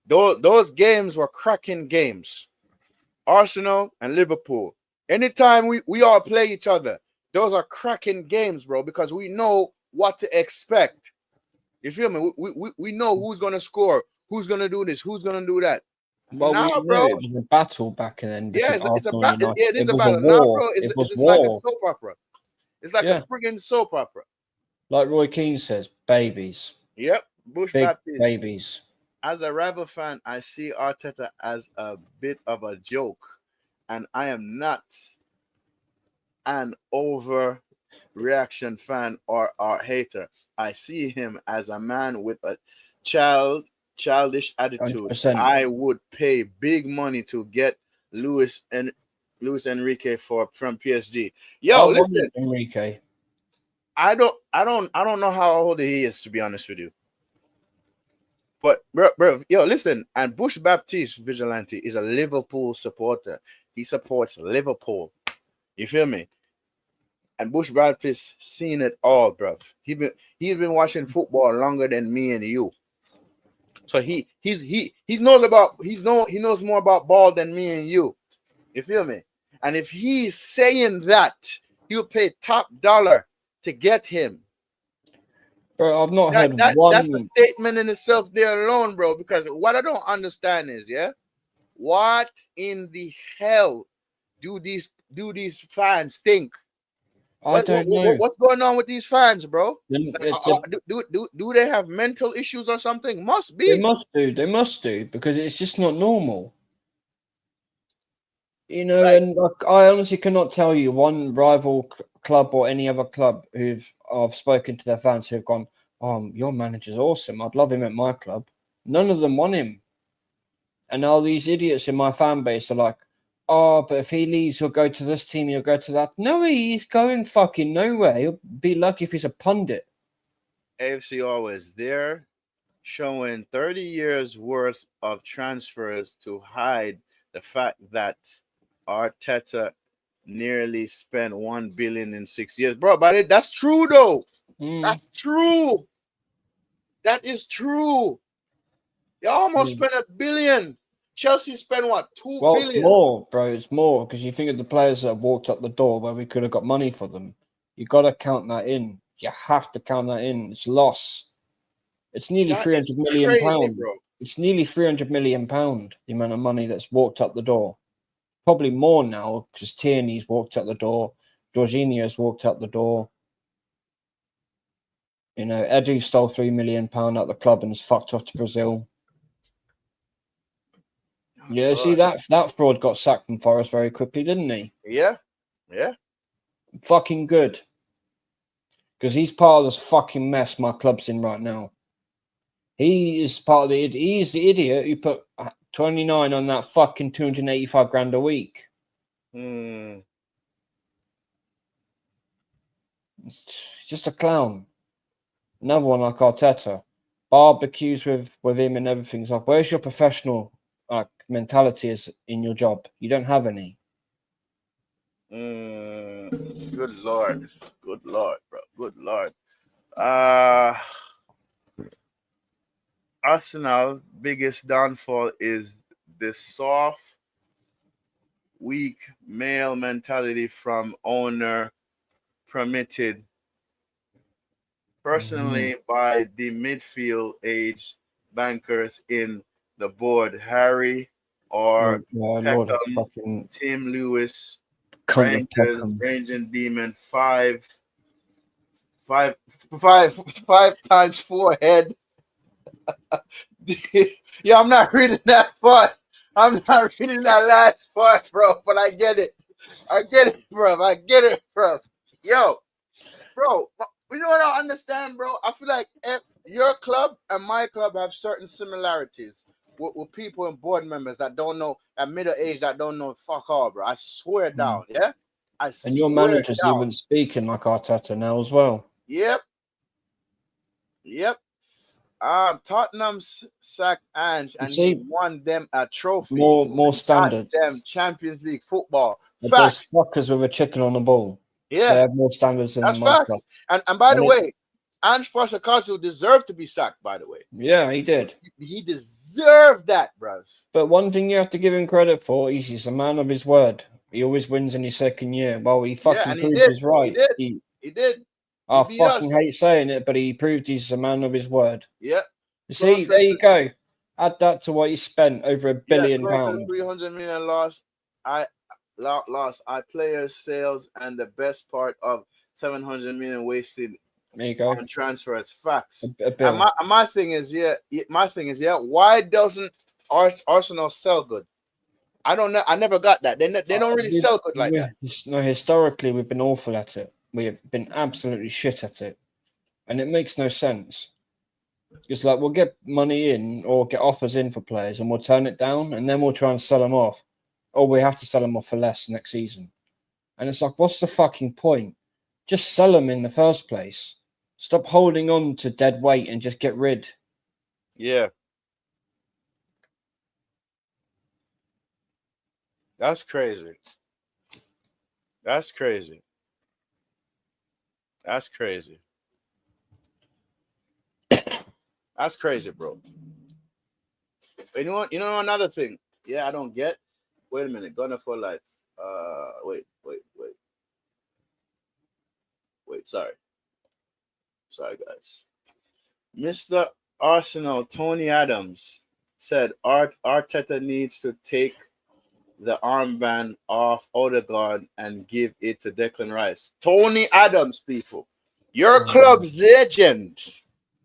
Those games were cracking games. Arsenal and Liverpool. Anytime we all play each other, those are cracking games, bro, because we know what to expect. You feel me? We know who's gonna score, who's gonna do this, who's gonna do that. Well, Nah, we knew bro. it was a battle back then Yeah, between it's a Arsenal and battle. United. Yeah, it is It a was a battle. Nah, war. bro. It was It's like a war. soap opera. It's like a friggin' soap opera. Like Roy Keane says, babies. Yep. Bush Big Baptiste. babies. As a rival fan, I see Arteta as a bit of a joke, and I am not an overreaction fan or hater. I see him as a man with a childish attitude. 100%. I would pay big money to get Luis Enrique from PSG. Yo, listen, Enrique. I don't know how old he is, to be honest with you. But bro, yo, listen, and Bush Baptiste Vigilante is a Liverpool supporter. He supports Liverpool. You feel me? And Bush Baptiste seen it all, bro. He's been watching football longer than me and you. So he knows more about ball than me and you. You feel me? And if he's saying that, he'll pay top dollar to get him. Bro, I've not heard one. That's a statement in itself there alone, bro. Because what I don't understand is, what in the hell do these fans think? I don't know. What's going on with these fans, bro? Do they have mental issues or something? Must be. They must do, because it's just not normal. You know, Right. and I honestly cannot tell you one rival club or any other club I've spoken to their fans who've gone, your manager's awesome. I'd love him at my club. None of them want him. And now these idiots in my fan base are like, oh, but if he leaves, he'll go to this team, he'll go to that. No, he's going fucking nowhere. He'll be lucky if he's a pundit. AFC always there, showing 30 years worth of transfers to hide the fact that Arteta nearly spent 1 billion in 6 years. Bro, but that's true though. That's true. That is true. You almost spent 1 billion. Chelsea spent what? 2 Well, billion. it's more, bro. It's more because you think of the players that have walked up the door where we could have got money for them. You got to count that in. You have to count that in. It's loss. It's nearly That 300 is million crazy, pound. bro. It's nearly 300 million pound. The amount of money that's walked up the door. Probably more now because Tierney's walked out the door. Jorginho's walked out the door. You know, Edu stole £3 million out the club and is fucked off to Brazil. Yeah, see that fraud got sacked from Forest very quickly, didn't he? Yeah. Fucking good. Because he's part of this fucking mess my club's in right now. He is part of he's the idiot who put 29 on that fucking 285 grand a week. It's just a clown. Another one like Arteta. Barbecues with him and everything's like, where's your professional mentality is in your job? You don't have any. Good lord, bro. Good lord. Arsenal biggest downfall is the soft, weak male mentality from owner permitted personally by the midfield age bankers in the board, Harry or Peckham, Tim Lewis, Ranging Demon, five times forehead. Yeah, I'm not reading that part. I'm not reading that last part, bro. But I get it. Bro. Yo, bro. You know what I understand, bro? I feel like your club and my club have certain similarities with people and board members that don't know, at middle age, that don't know fuck all, bro. I swear down, yeah? And your manager's even speaking like Arteta now as well. Yep. Tottenham sacked Ange and he won them a trophy. More standards. Them Champions League football. Facts. Those fuckers with a chicken on the ball. Yeah. They have more standards than that's facts. And by the way, Ange Postecoglou deserved to be sacked, by the way. Yeah, he did. He deserved that, bro. But one thing you have to give him credit for, he's a man of his word. He always wins in his second year. Well, he fucking proved he's right. He did. I fucking hate saying it, but he proved he's a man of his word. Yeah. See, there you go. Add that to what he spent, over £1 billion. 300 million loss. Our players' sales and the best part of 700 million wasted there you go. on transfers. Facts. And my thing is, why doesn't Arsenal sell good? I don't know. I never got that. They don't really sell good like that. No, historically, we've been awful at it. We have been absolutely shit at it. And it makes no sense. It's like we'll get money in or get offers in for players and we'll turn it down and then we'll try and sell them off. Or we have to sell them off for less next season. And it's like, what's the fucking point? Just sell them in the first place. Stop holding on to dead weight and just get rid. Yeah. That's crazy. That's crazy, bro. You know another thing. Yeah, I don't get. Wait a minute, Gunner for life. Wait. Sorry, guys. Mr. Arsenal, Tony Adams said Arteta needs to take the armband off Odegaard and give it to Declan Rice. Tony Adams, people. Your club's legend.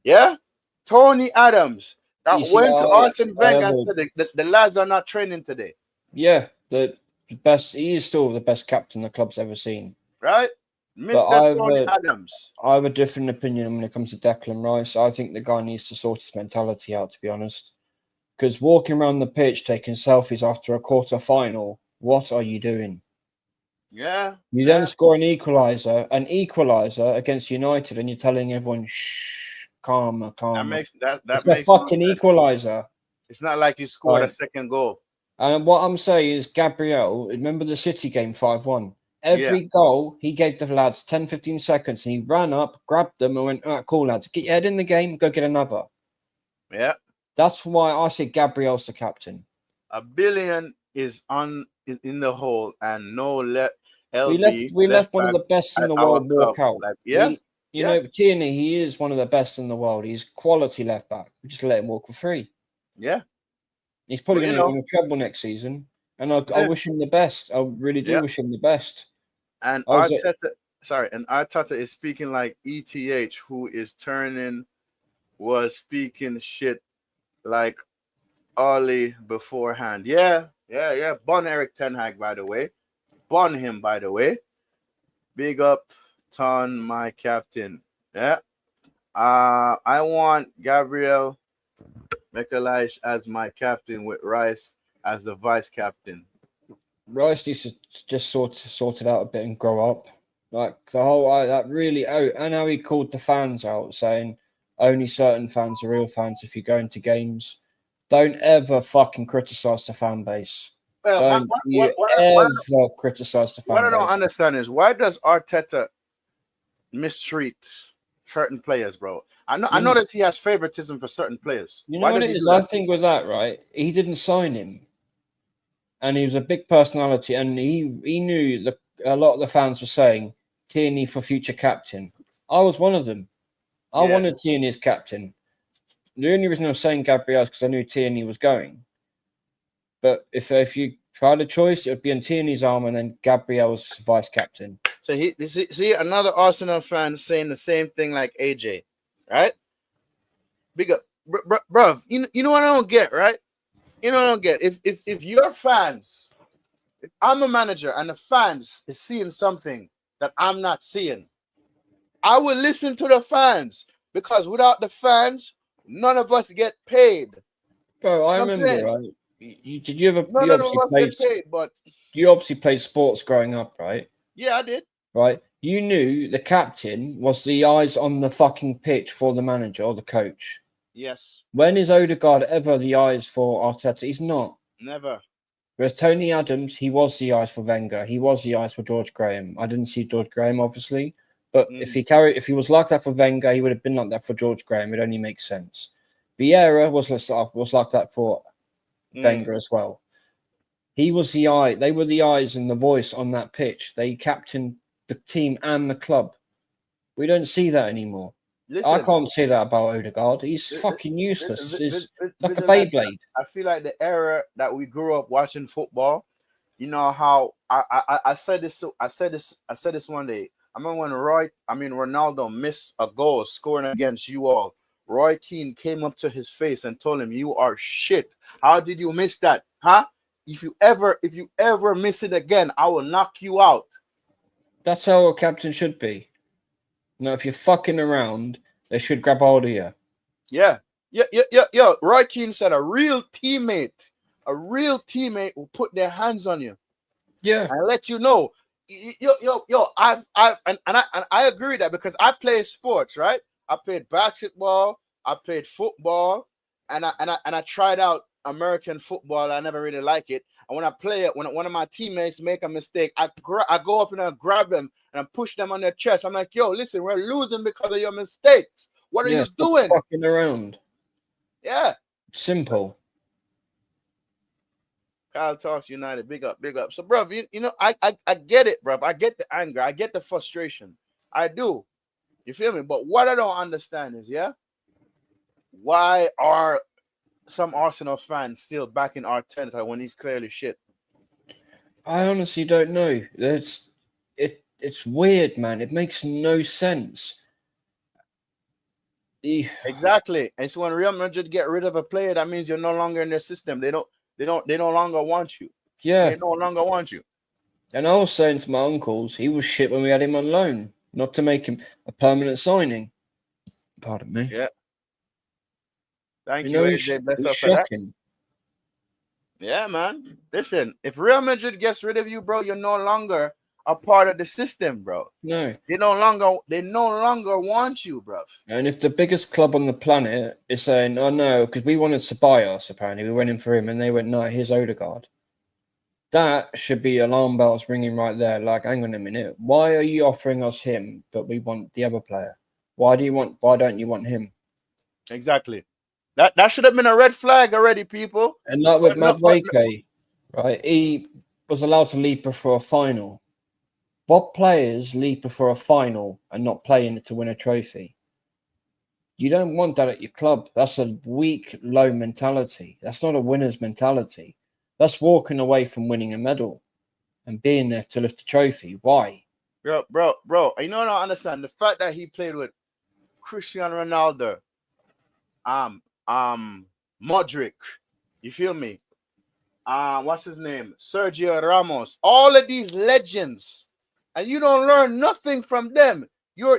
Yeah? Tony Adams. That went to Arsene Wenger and said the lads are not training today. Yeah, the best. He is still the best captain the club's ever seen. Right? Mr. Tony Adams. I have a different opinion when it comes to Declan Rice. I think the guy needs to sort his mentality out, to be honest. Because walking around the pitch taking selfies after a quarter final What are you doing? Yeah, You yeah. then score an equalizer against United, and you're telling everyone, "Shh, calmer, That calmer." makes that It's a makes no fucking sense. equalizer. It's not like you scored a Right. second goal. And what I'm saying is, Gabriel, remember the City game 5-1? Yeah, Every goal, he gave the lads 10, 15 seconds, and he ran up, grabbed them, and went, all right, cool, lads, get your head in the game, go get another. yeah. That's why I say Gabriel's the captain. $1 billion is in the hole, and no We left LB we left left one of back the best in at the our world club. walk out. Like, yeah, yeah, Tierney, he is one of the best in the world. He's quality left back. We just let him walk for free. yeah. He's probably But going to win a treble next season, and I yeah, wish him the best. I really do yeah. wish him the best. And I was at, Arteta is speaking like ETH, who was speaking shit like Ollie beforehand. Yeah, yeah, yeah. Bun Eric Ten Hag, by the way. Bun him, by the way. Big up, Ton, my captain. Yeah. I want Gabriel Mekalish as my captain with Rice as the vice captain. Rice needs to just sort it out a bit and grow up. Like the whole that really. Oh, and how he called the fans out, saying only certain fans are real fans if you go into games. Don't ever fucking criticize the fan base. Well, Don't you ever criticize the what fan I don't base. understand is why does Arteta mistreat certain players, bro? I know that he has favoritism for certain players. You know Why what does it he is? do I that? think with that, right? He didn't sign him, and he was a big personality, and he knew that a lot of the fans were saying Tierney for future captain. I was one of them. I Yeah. wanted Tierney as captain. The only reason I was saying Gabriel is because I knew Tierney was going. But if you tried a choice, it would be on Tierney's arm and then Gabriel's vice captain. So see another Arsenal fan saying the same thing like AJ, right? Big up, bruv. You know what I don't get, right? You know what I don't get. If your fans, if I'm a manager and the fans is seeing something that I'm not seeing, I will listen to the fans because without the fans, none of us get paid. Bro, I You know what I'm remember, saying? right? Did you ever? None of us get paid, but You obviously played sports growing up, right? yeah, I did. Right? You knew the captain was the eyes on the fucking pitch for the manager or the coach. Yes. When is Odegaard ever the eyes for Arteta? He's not. Never. Whereas Tony Adams, he was the eyes for Wenger. He was the eyes for George Graham. I didn't see George Graham, obviously, but if he was like that for Wenger, he would have been like that for George Graham. It only makes sense. Vieira was like that for Wenger as well. He was the eye. They were the eyes and the voice on that pitch. They captained the team and the club. We don't see that anymore. Listen, I can't say that about Odegaard. He's fucking useless. He's like a Beyblade. I feel like the era that we grew up watching football. You know how I said this. I said this one day. I remember when Ronaldo missed a goal scoring against you all. Roy Keane came up to his face and told him, "You are shit. How did you miss that? Huh? If you ever miss it again, I will knock you out." That's how a captain should be. You know, if you're fucking around, they should grab hold of you. Yeah. Roy Keane said a real teammate will put their hands on you. Yeah. I let you know. I agree with that because I play sports, right? I played basketball, I played football, and I tried out American football. I never really like it. And when I play it, when one of my teammates make a mistake, I go up and I grab them and I push them on their chest. I'm like, yo, listen, we're losing because of your mistakes. What are you doing? Fucking around. Yeah. Simple. Kyle Talks United, big up. So, bro, you know, I get it, bro. I get the anger. I get the frustration. I do. You feel me? But what I don't understand is, why are some Arsenal fans still backing Arteta when he's clearly shit? I honestly don't know. It's weird, man. It makes no sense. Exactly. And so when Real Madrid get rid of a player, that means you're no longer in their system. They no longer want you. Yeah. They no longer want you. And I was saying to my uncles, he was shit when we had him on loan, not to make him a permanent signing. Pardon me. Yeah. Thank you, AJ. Bless up for shocking. Yeah, man. Listen, if Real Madrid gets rid of you, bro, you're no longer a part of the system, bro. No. They no longer want you, bro. And if the biggest club on the planet is saying, "Oh no," because we wanted Ceballos, apparently we went in for him, and they went, "No, here's Odegaard." That should be alarm bells ringing right there. Like, hang on a minute, why are you offering us him, but we want the other player? Why don't you want him? Exactly. That should have been a red flag already, people. And like with But no, but no, Madueke, right? He was allowed to leave before a final. What players leave before a final and not play in it to win a trophy? You don't want that at your club. That's a weak, low mentality. That's not a winner's mentality. That's walking away from winning a medal and being there to lift a trophy. Why? bro. You know what I don't understand? The fact that he played with Cristiano Ronaldo, um, Modric, you feel me? What's his name? Sergio Ramos. All of these legends, and you don't learn nothing from them. You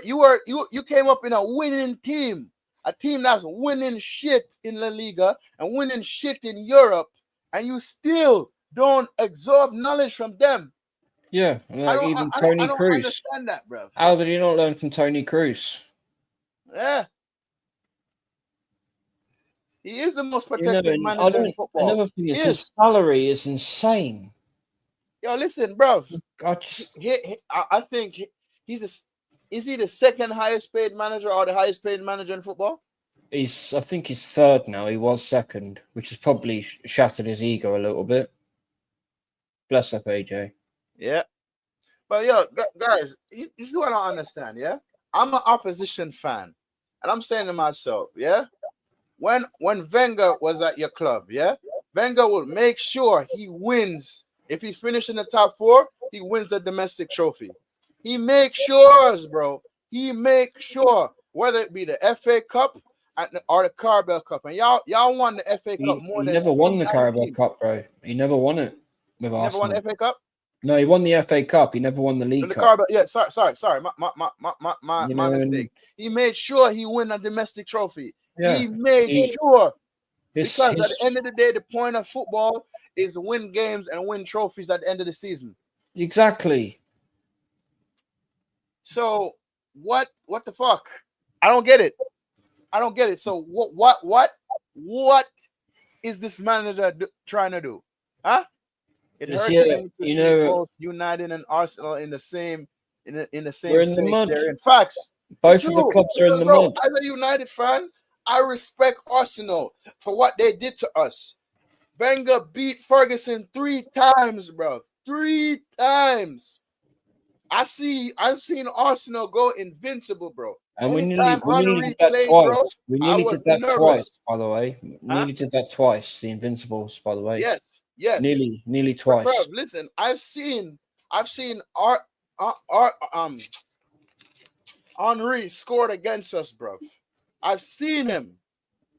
came up in a winning team, a team that's winning shit in La Liga and winning shit in Europe, and you still don't absorb knowledge from them. Yeah, I like don't, even I Tony don't Cruz. understand that, bro. How did he not learn from Tony Cruz? Yeah, he is the most You know, protected and I manager in don't. football. Another thing He is is. his salary is insane. Yo, listen, bro. I just, I think he's is he the second highest paid manager or the highest paid manager in football? I think he's third now. He was second, which has probably shattered his ego a little bit. Bless up, AJ. Yeah. But yo, guys, this is what I don't understand. Yeah, I'm an opposition fan, and I'm saying to myself, yeah, when Wenger was at your club, yeah, Wenger will make sure he wins. If he finishes in the top four, he wins the domestic trophy. He makes sure, bro. He makes sure whether it be the FA Cup or the Carabao Cup, and y'all won the FA Cup more He than never won any the other Carabao team. Cup, bro. He never won it with You never won the Arsenal. FA Cup. No, he won the FA Cup. He never won the No, League the Cup. Carabao. Yeah, sorry. My You my know, and mistake. He made sure he win a domestic trophy. yeah, He made he, sure his because at the his end of the day, the point of football is to win games and win trophies at the end of the season. exactly. So what the fuck? I don't get it. I don't get it. So what is this manager trying to do? Huh? It It's hurts yeah, me to you see know, both United and Arsenal in the same in the we're same in the state. mud. They're in facts. It's Both of the true. clubs are in Because, the bro, mud. as a United fan, I respect Arsenal for what they did to us. Wenger beat Ferguson 3 times, bro. 3 times. I've seen Arsenal go invincible, bro. And Anytime we nearly Henry did that played, twice. bro, We I nearly was did that nervous. twice, by the way. Huh? Nearly did that twice. The Invincibles, by the way. Yes. Nearly Bro, twice. listen, I've seen our Henry scored against us, bro. I've seen him.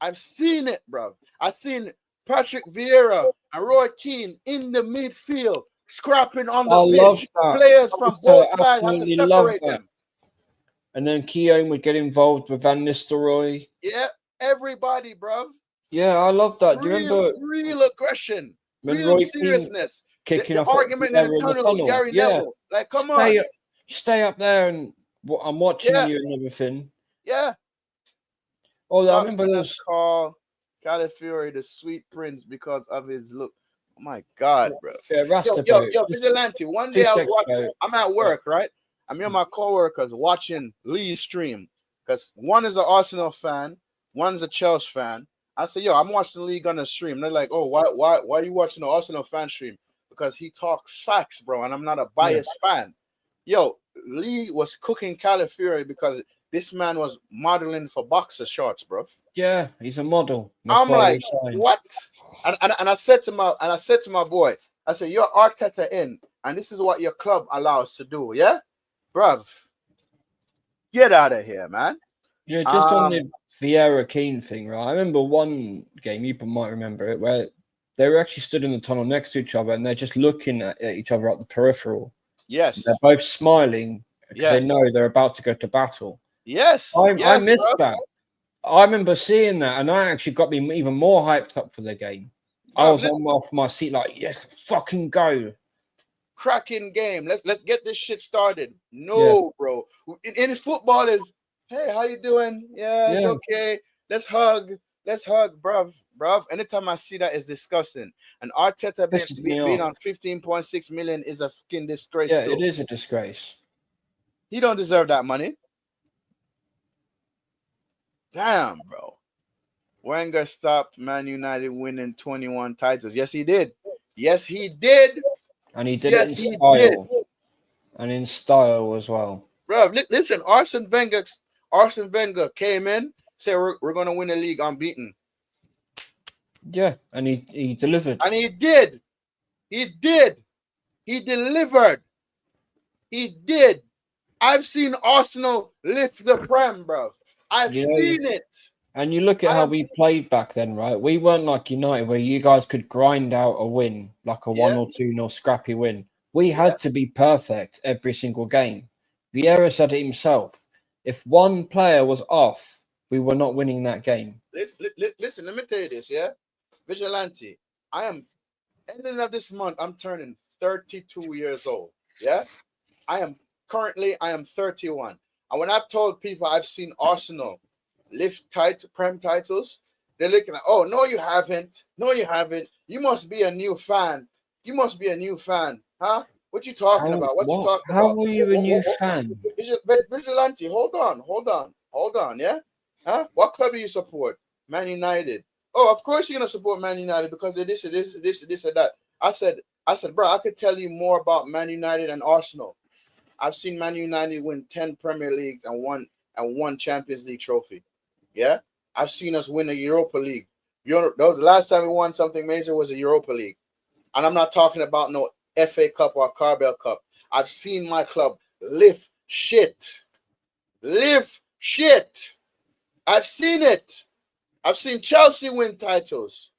I've seen it, bro. I've seen Patrick Vieira and Roy Keane in the midfield, scrapping on I the love pitch. that. Players I from used both to sides had to absolutely love separate that. them. And then Keown would get involved with Van Nistelrooy. Yeah, everybody, bro. Yeah, I love that. Do you Real, remember real aggression, when real Roy Keane seriousness. The, kicking the off at argument in the Vieira in the tunnel with tunnel? Gary Yeah, Neville. Like, come stay on. stay up there and I'm watching Yeah, you and everything. yeah. Oh, I Top remember fans those. call Calafiori the sweet prince because of his look. Oh my God, bro. Yeah, Yo, Rastastocks. Vigilante. One day Two I was sex watching, boat. I'm at Yeah. work, right? I'm here, my coworkers watching Lee's stream because one is an Arsenal fan, one's a Chelsea fan. I said, yo, I'm watching the league on the stream. They're like, oh, why are you watching the Arsenal fan stream? Because he talks facts, bro, and I'm not a Yeah. biased fan. Yo, Lee was cooking Calafiori because this man was modeling for boxer shorts, bro. Yeah, he's a model. That's I'm why like, we signed. what? And I said to my boy, I said, you're Arteta in, and this is what your club allows to do, yeah, bruv. Get out of here, man. You know, just on Um, the Vieira Keane thing, right? I remember one game, you might remember it, where they were actually stood in the tunnel next to each other and they're just looking at each other at the peripheral. They're yes, both smiling because they yes, know they're about to go to battle. I yes, missed bro. that. I remember seeing that, and that actually got me even more hyped up for the game. I Bruv, was on off my seat like, yes, fucking go. cracking game. Let's get this shit started. Yeah, No, bro. In football is, hey, how you doing? Yeah, it's yeah, okay. Let's hug. Let's hug, bruv. Anytime I see that, it's disgusting. And Arteta pisses me being off. on 15.6 million is a fucking disgrace Yeah, too. it is a disgrace. He don't deserve that money. Damn, bro. Wenger stopped Man United winning 21 titles. Yes, he did. Yes, he did. And he did it Yes, in he did. style. And in style as well. Bro, listen, Arsene Wenger came in, said we're gonna win the league unbeaten. Yeah, and he delivered. And he did. He did. He delivered. He did. I've seen Arsenal lift the Prem, bro. I've You know, seen it. and you look at I how am, we played back then, right? We weren't like United where you guys could grind out a win, like a yeah, 1 or 2 nil scrappy win. We yeah. had to be perfect every single game. Vieira said it himself. If one player was off, we were not winning that game. Listen, let me tell you this, yeah. Vigilante, I am ending of this month, I'm turning 32 years old. Yeah. I am 31. And when I've told people I've seen Arsenal lift Prem titles, they're looking at, oh, no, you haven't. No, you haven't. You must be a new fan. You must be a new fan. Huh? What you talking How about? What you what? talking How about? were you a new fan? Vigilante, hold on, yeah? Huh? What club do you support? Man United. Oh, of course you're gonna support Man United because of this and that. I said, bro, I could tell you more about Man United and Arsenal. I've seen Man United win 10 Premier Leagues and one Champions League trophy. Yeah? I've seen us win a Europa League. That was the last time we won something major was a Europa League. And I'm not talking about no FA Cup or Carabao Cup. I've seen my club lift shit. Lift shit. I've seen it. I've seen Chelsea win titles.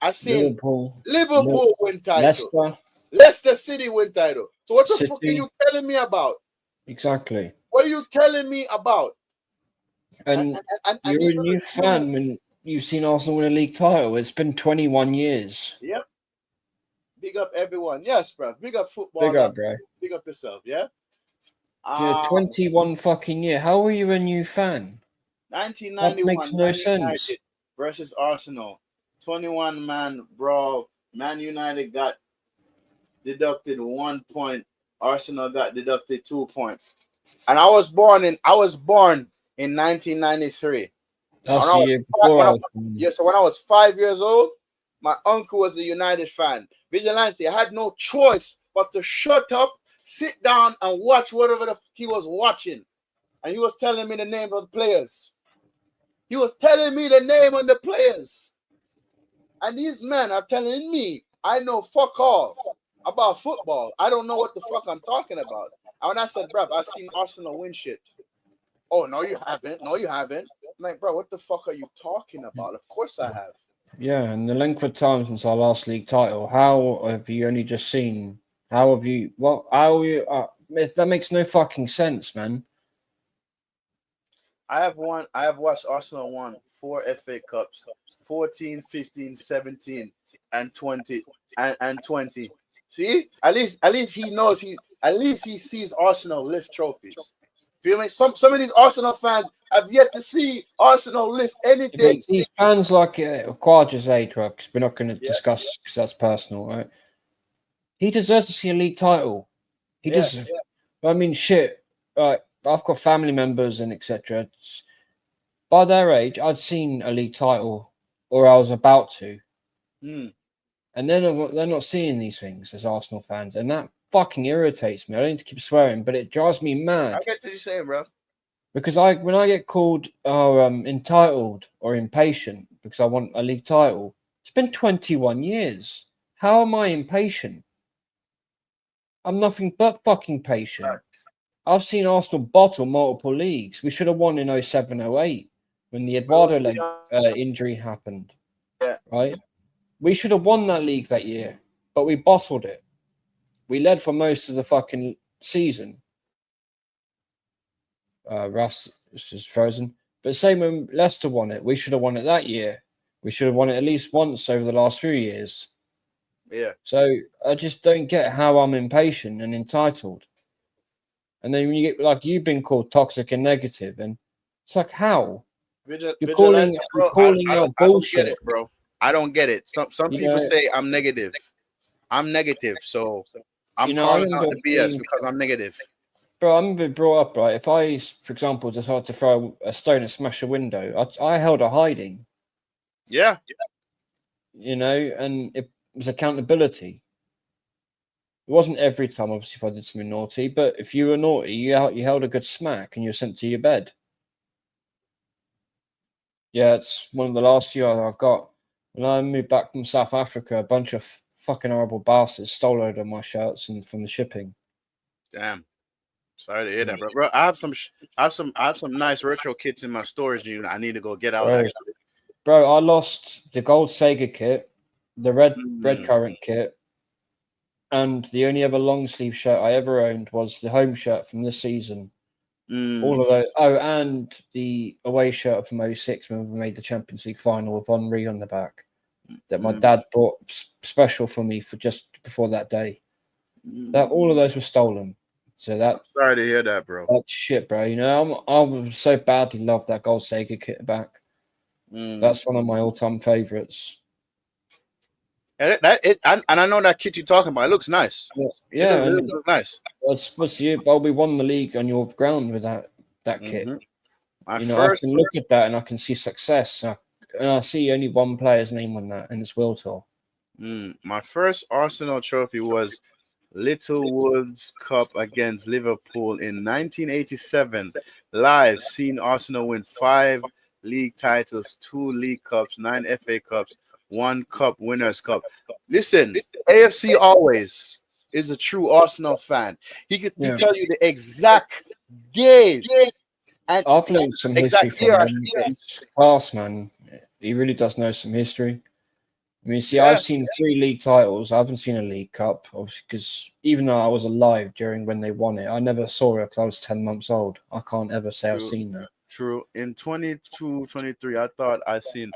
I've seen Liverpool, Liverpool win titles. Leicester, Leicester City win title. So what the fuck are City. you telling me about? Exactly. What are you telling me about? And And and you're these a are the new two. fan when you've seen Arsenal win a league title. It's been 21 years. Yep. Big up everyone. Yes, bro. Big up Big football and up, bro. big up yourself. Yeah. Yeah, Um, 21 fucking year. How are you a new fan? That makes 1991 no Man sense. United versus Arsenal. 21 man brawl. Man United got deducted 1 point. Arsenal got deducted 2 points. And I was born in 1993. When That's I the was year five, before when I I, was born. yeah, so when I was 5 years old, my uncle was a United fan. Vigilante, I had no choice but to shut up, sit down, and watch whatever he was watching. And he was telling me the name of the players. He was telling me the name of the players. And these men are telling me I know fuck all about football. I don't know what the fuck I'm talking about. And when I said, bruv, I've seen Arsenal win shit. Oh, no, you haven't. No, you haven't. I'm like, bro, what the fuck are you talking about? Of course I have. Yeah, and the length of time since our last league title, how have you only just seen? How have you? What? How are you? That makes no fucking sense, man. I have watched Arsenal won 4 FA Cups, 14, 15, 17, and 20 and 20. See? At least he knows at least he sees Arsenal lift trophies. Feel me? Some of these Arsenal fans have yet to see Arsenal lift But anything. these fans like Quadra's age, right? Because we're not going to Yeah, discuss because that's personal, right? He deserves to see a league title. He yeah, does. I mean, shit. Right, I've got family members and etc. By their age, I'd seen a league title, or I was about to, mm. and they're not seeing these things as Arsenal fans, and that fucking irritates me. I don't need to keep swearing, but it drives me I mad get to you saying, bro. because when I get called entitled or impatient because I want a league title, it's been 21 years. How am I impatient? I'm nothing but fucking patient. I've seen Arsenal bottle multiple leagues. We should have won in 07-08 when the We will Eduardo see. leg injury happened, Yeah, right? We should have won that league that year, but we bottled it. We led for most of the fucking season. Russ is frozen. But same when Leicester won it. We should have won it that year. We should have won it at least once over the last few years. Yeah. So I just don't get how I'm impatient and entitled. And then when you get like you've been called toxic and negative, and it's like how Vigilante, you're bro. calling out I don't get bullshit. it, bro. I don't get it. Some You people know, say I'm negative. I'm negative, so I'm I calling out remember the BS being, because I'm negative. bro. I remember being brought up right. If I, for example, decided to throw a stone and smash a window, I held a hiding. Yeah. You know, and it was accountability. It wasn't every time, obviously, if I did something naughty, but if you were naughty, you held a good smack and you were sent to your bed. Yeah, it's one of the last few I've got. When I moved back from South Africa, a bunch of fucking horrible bastards stole a load of my shirts and from the shipping. Damn. Sorry to hear that, bro. Bro, I have some nice retro kits in my storage unit. I need to go get out Bro, actually. bro, I lost the gold Sega kit, the red Mm, current kit, and the only other long sleeve shirt I ever owned was the home shirt from this season. All of those. Oh, and the away shirt from '06 when we made the Champions League final with Henri on the back that my dad bought special for me for just before that day. That all of those were stolen. So I'm sorry to hear that, bro. that's shit, bro. You know, I was so badly loved that gold Sega kit back. That's one of my all-time favorites. And I know that kit you're talking about. It looks nice. Yeah, It and looks nice. we won the league on your ground with that kit. My You know, I first can look at that and I can see success. And I see only one player's name on that, and it's Wiltor. my first Arsenal trophy was Littlewoods Cup against Liverpool in 1987. Live, seen Arsenal win 5 league titles, 2 league cups, 9 FA Cups, 1 Cup Winners' Cup. Listen, AFC always is a true Arsenal fan. He could tell you the exact days and I've learned some history exact from year. him. He's class, man. He really does know some history. I mean, see, Yeah. I've seen 3 league titles. I haven't seen a league cup, obviously, because even though I was alive during when they won it, I never saw it because I was 10 months old. I can't ever say I've seen that. True. In 22-23, I thought I seen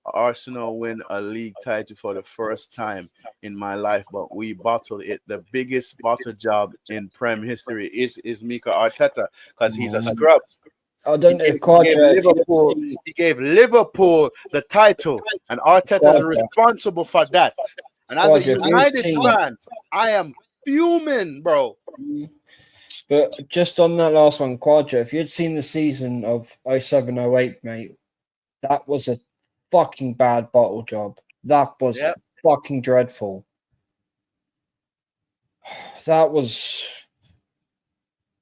Arsenal win a league title for the first time in my life, but we bottled it. The biggest bottle job in Prem history is Mika Arteta because he's a scrub. I don't know. He gave Liverpool the title, and Arteta is responsible for that. And as a United fan, I am fuming, bro. But just on that last one, Quadra, if you'd seen the season of 07-08, mate, that was a fucking bad bottle job. That was fucking dreadful. That was.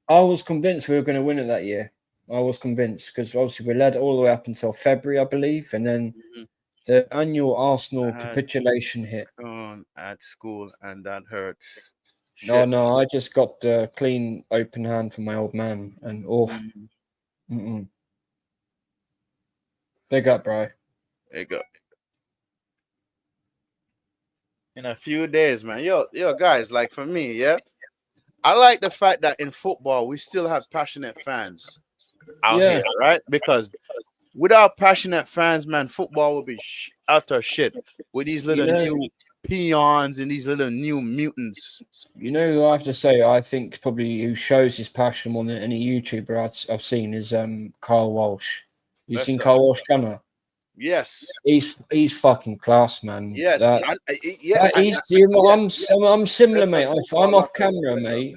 I was convinced we were going to win it that year. I was convinced because obviously we led all the way up until February, I believe, and then the annual Arsenal capitulation hit. At school, and that hurts. No, I just got the clean open hand from my old man, and off. Big up, bro. Big up. In a few days, man. Yo, guys, like for me, I like the fact that in football we still have passionate fans out here, right? Because without passionate fans, man, football would be utter shit with these little new peons and these little new mutants. You know who I have to say I think probably who shows his passion more than any YouTuber I've seen is Kyle Walsh. You seen Kyle Walsh Gunner? Yes. He's fucking class, man. Yes. I'm similar, mate. If I'm off camera, mate,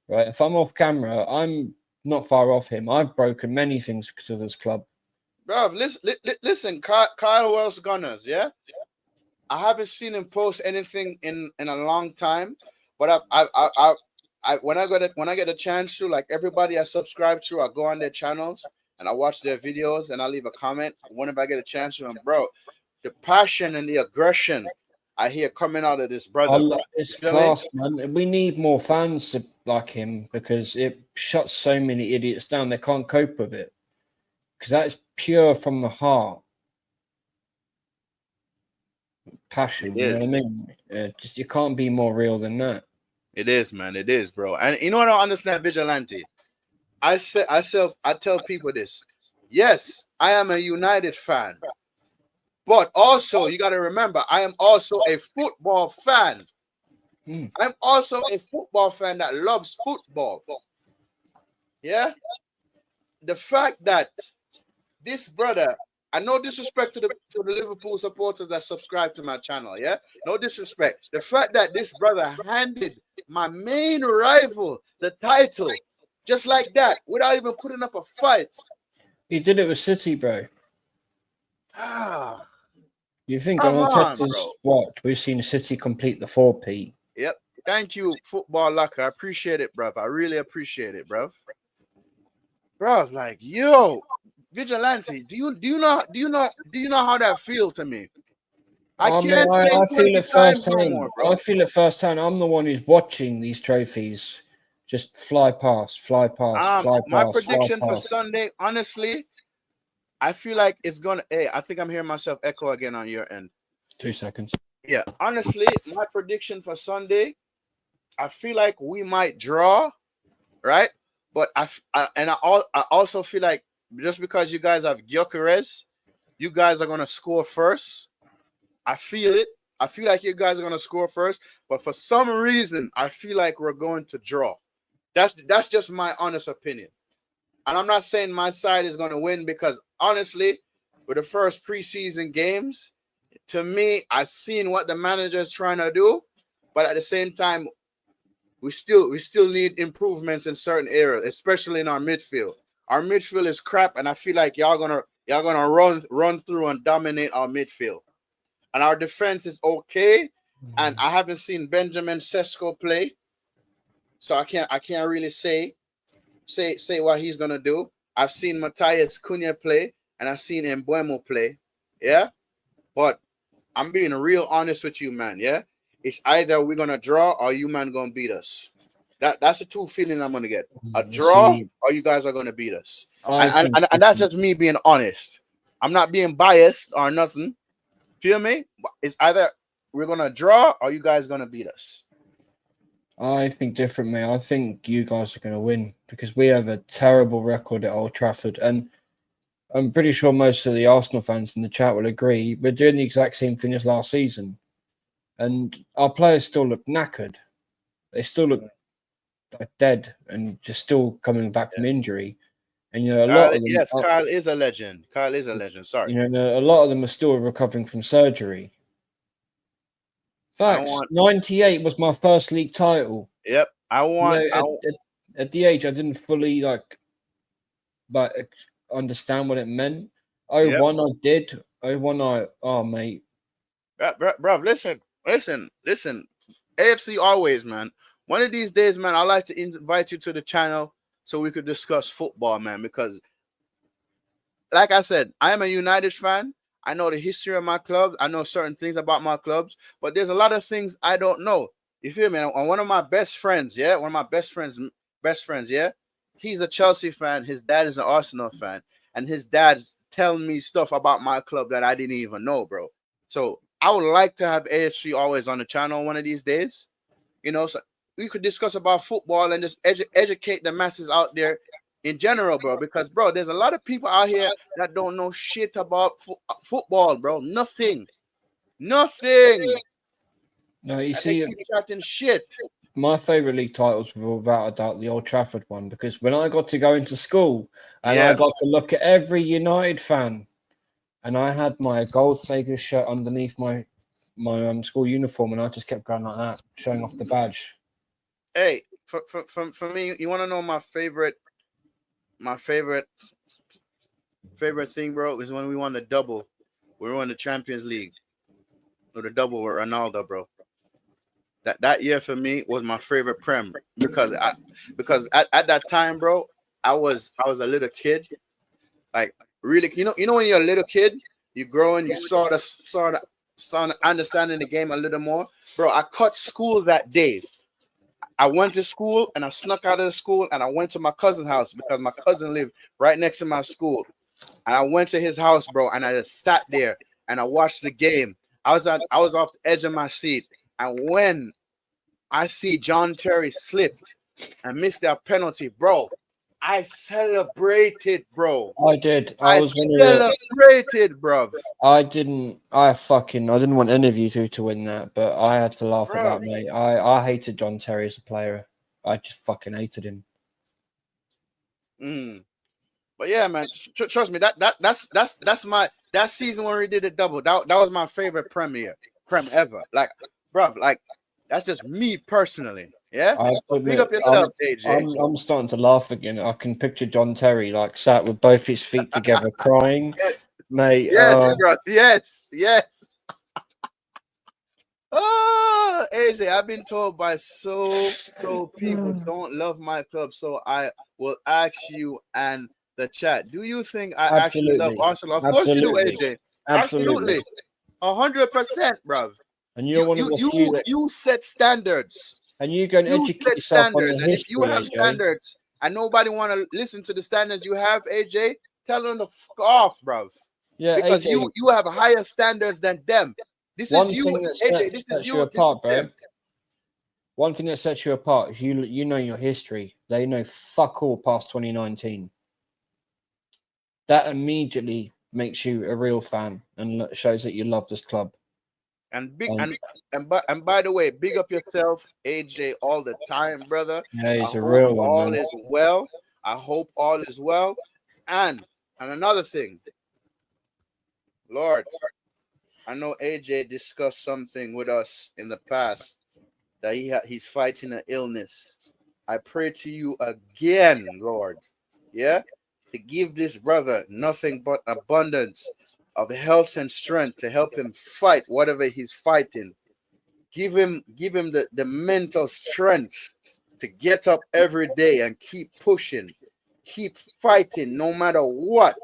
right? If I'm off camera, I'm not far off him. I've broken many things because of this club. Bro, listen, Kyle Wells Gunners, I haven't seen him post anything in a long time, but when I get a chance to, like everybody I subscribe to, I go on their channels and I watch their videos and I leave a comment whenever I get a chance to. And bro, the passion and the aggression I hear coming out of this brother. It's class, man. We need more fans like him because it shuts so many idiots down. They can't cope with it because that is pure from the heart. Passion, you know what I mean? Just you can't be more real than that. It is, man. It is, bro. And you know what I don't understand, Vigilante? I tell people this. Yes, I am a United fan, But also, you got to remember, I am also a football fan. I'm also a football fan that loves football. Yeah. The fact that this brother, and no disrespect to the Liverpool supporters that subscribe to my channel, yeah? No disrespect. The fact that this brother handed my main rival the title just like that without even putting up a fight. He did it with City, bro. Ah, You think on come on, Arteta's bro. watch, we've seen City complete the 4P. Yep. Thank you, Football Locker. I appreciate it, bruv. I really appreciate it, bruv. Bruv, like, yo, Vigilante, do you know how that feel to me? I can't say I it feel 20 it times no firsthand. more, I bro. feel it firsthand. I'm the one who's watching these trophies just fly past, fly past, fly My past, fly prediction for past. Sunday, honestly, I feel like it's gonna. Hey, I think I'm hearing myself echo again on your end. 2 seconds. Yeah, honestly, my prediction for Sunday, I feel like we might draw, right? But I also feel like just because you guys have Gyökeres, you guys are gonna score first. I feel it. I feel like you guys are gonna score first, but for some reason, I feel like we're going to draw. That's just my honest opinion. And I'm not saying my side is going to win because honestly, with the first preseason games, to me, I've seen what the manager is trying to do, but at the same time, we still need improvements in certain areas, especially in our midfield. Our midfield is crap, and I feel like y'all gonna run through and dominate our midfield. And our defense is okay. And I haven't seen Benjamin Sesko play, so I can't really say what he's gonna do. I've seen Matthias Cunha play, and I've seen Embuemo play. Yeah, but I'm being real honest with you, man. Yeah, it's either we're gonna draw or you man gonna beat us. That's the two feeling I'm gonna get: a draw See, or you guys are gonna beat us. I And and, think and, and that's just me being honest. I'm not being biased or nothing. Feel me? It's either we're gonna draw or you guys gonna beat us. I think differently. I think you guys are going to win because we have a terrible record at Old Trafford, and I'm pretty sure most of the Arsenal fans in the chat will agree. We're doing the exact same thing as last season, and our players still look knackered. They still look like dead and just still coming back from injury. And you know, a lot of them, Yes, Kyle is a legend. Kyle is a legend. Sorry. you know, a lot of them are still recovering from surgery. I Facts. want. 98 was my first league title. Yep. I You want. know, at the age I didn't fully but understand what it meant. Oh Yep. one I did. Oh one I oh mate. Bro, listen. AFC always, man. One of these days, man, I'd like to invite you to the channel so we could discuss football, man. Because, like I said, I am a United fan. I know the history of my clubs. I know certain things about my clubs, but there's a lot of things I don't know. You feel me? And one of my best friends, yeah, one of my best friends, yeah, he's a Chelsea fan. His dad is an Arsenal fan, and his dad's telling me stuff about my club that I didn't even know, bro. So I would like to have AFC always on the channel one of these days. So we could discuss about football and just educate the masses out there in general, bro. Because, bro, there's a lot of people out here that don't know shit about football, bro. Nothing. No, you And they see, keep chatting shit. my favourite league titles were without a doubt the Old Trafford one because when I got to go into school and I Yeah. got to look at every United fan and I had my Gold Sager shirt underneath my school uniform and I just kept going like that, showing off the badge. Hey, for me, you want to know my favorite thing, bro, is when we won the double. We won the Champions League or the double with Ronaldo, bro. That year for me was my favorite prem because at that time, bro, I was a little kid. Like really, when you're a little kid, you grow and you sort of understanding the game a little more. Bro, I cut school that day. I went to school and I snuck out of the school and I went to my cousin's house because my cousin lived right next to my school. And I went to his house, bro, and I just sat there and I watched the game. I was off the edge of my seat. And when I see John Terry slipped and missed that penalty, bro, I celebrated, bro. I did. I I was gonna. celebrated, bruv. I didn't. I didn't want any of you two to win that, but I had to laugh at Bruv. that, mate. I hated John Terry as a player. I just fucking hated him. Mm. But yeah, man, trust me. That's my that season when we did the double. That was my favorite prem ever. Like, bruv, like that's just me personally. Yeah. I have to But big admit, up yourself, AJ. I'm starting to laugh again. I can picture John Terry like sat with both his feet together, crying, Yes, mate. yes, bro. Yes, yes. Oh, AJ, I've been told by so people don't love my club, so I will ask you and the chat. Do you think I actually love Absolutely, Arsenal? Of course you do, absolutely, AJ. absolutely. Absolutely, 100%, bruv. And you're You one of you the few you that, you set standards. and you go and You educate set yourself on the standards, and if you history, have AJ. standards and nobody want to listen to the standards you have, AJ, tell them to fuck off, bruv. Yeah, Because AJ. you have higher standards than them. This is One you, thing that AJ. This is sets you you. This is apart, bro. them. One thing that sets you apart is you know your history. They know fuck all past 2019. That immediately makes you a real fan and shows that you love this club. And big And and by the way, big up yourself, AJ, all the time, brother. yeah, I he's a hope real one, all man. is well. I hope all is well. And another thing, Lord, I know AJ discussed something with us in the past that he's fighting an illness. I pray to you again, Lord, yeah, to give this brother nothing but abundance of health and strength to help him fight whatever he's fighting. Give him the mental strength to get up every day and keep pushing, keep fighting no matter what.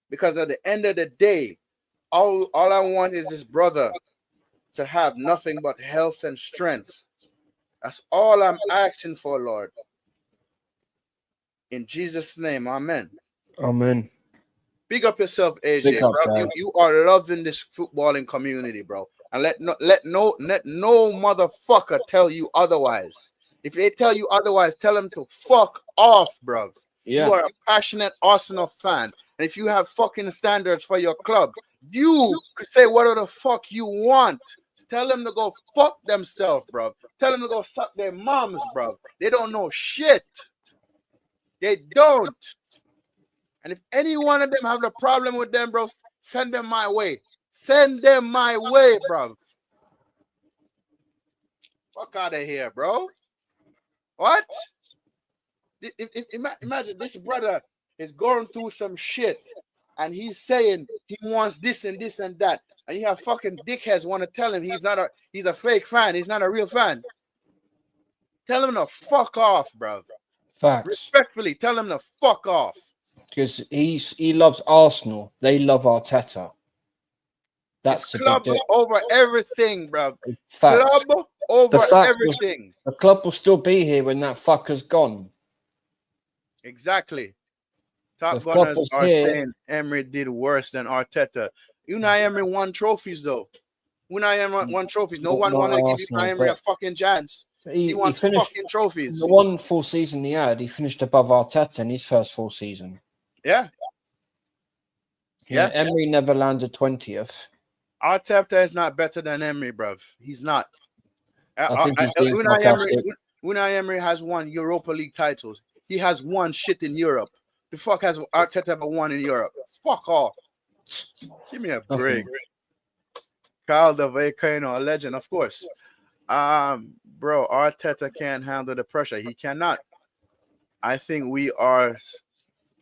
Because at the end of the day, all I want is this brother to have nothing but health and strength. That's all I'm asking for, Lord. In Jesus' name, amen. Amen. Big up yourself, Big AJ, up, bro. bro. You are loving this footballing community, bro. And let no motherfucker tell you otherwise. If they tell you otherwise, tell them to fuck off, bro. You Yeah, are a passionate Arsenal fan. And if you have fucking standards for your club, you could say whatever the fuck you want. Tell them to go fuck themselves, bro. Tell them to go suck their moms, bro. They don't know shit. They don't. And if any one of them have a problem with them, bro, send them my way. Send them my way, bro. Fuck out of here, bro. What? Imagine this brother is going through some shit and he's saying he wants this and this and that. And you have fucking dickheads want to tell him he's a fake fan. He's not a real fan. Tell him to fuck off, bro. facts. Respectfully, tell him to fuck off. Because he loves Arsenal. They love Arteta. It's That's a big club deal. over everything, bro. Facts. Club The over fact was, everything. the club will still be here when that fucker's gone. Exactly. The Top club Gunners was are here. saying Emery did worse than Arteta. Unai Emery won trophies, though. Unai Emery won trophies. No one want to Not give Unai Arsenal, Emery a but fucking chance. He he won finished fucking trophies. the one full season he had. He finished above Arteta in his first full season. Yeah, Yeah, yeah. Emery never landed 20th. Arteta is not better than Emery, bruv. He's not. I think he's being sarcastic. Unai Emery has won Europa League titles. He has won shit in Europe. The fuck has Arteta ever won in Europe? Fuck off. Give me a break. Nothing. Carl the Volcano, a legend, of course. Bro, Arteta can't handle the pressure. He cannot. I think we are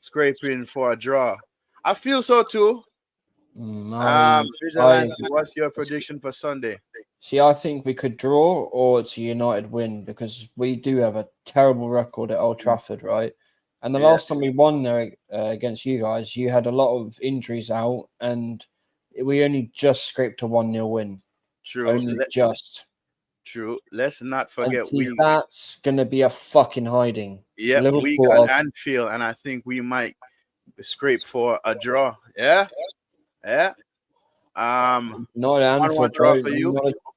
scraping for a draw. I feel so too. Vigilante, what's your prediction for Sunday? See, I think we could draw or it's a United win because we do have a terrible record at Old Trafford, right? And the last time we won there against you guys, you had a lot of injuries out and we only just scraped a 1-0 win. True. Only just. True. Let's not And forget see, that's going to be a fucking hiding. Yeah, we got Anfield, and I think we might scrape for a draw. Yeah, yeah. Not at Anfield, draw bro. for you.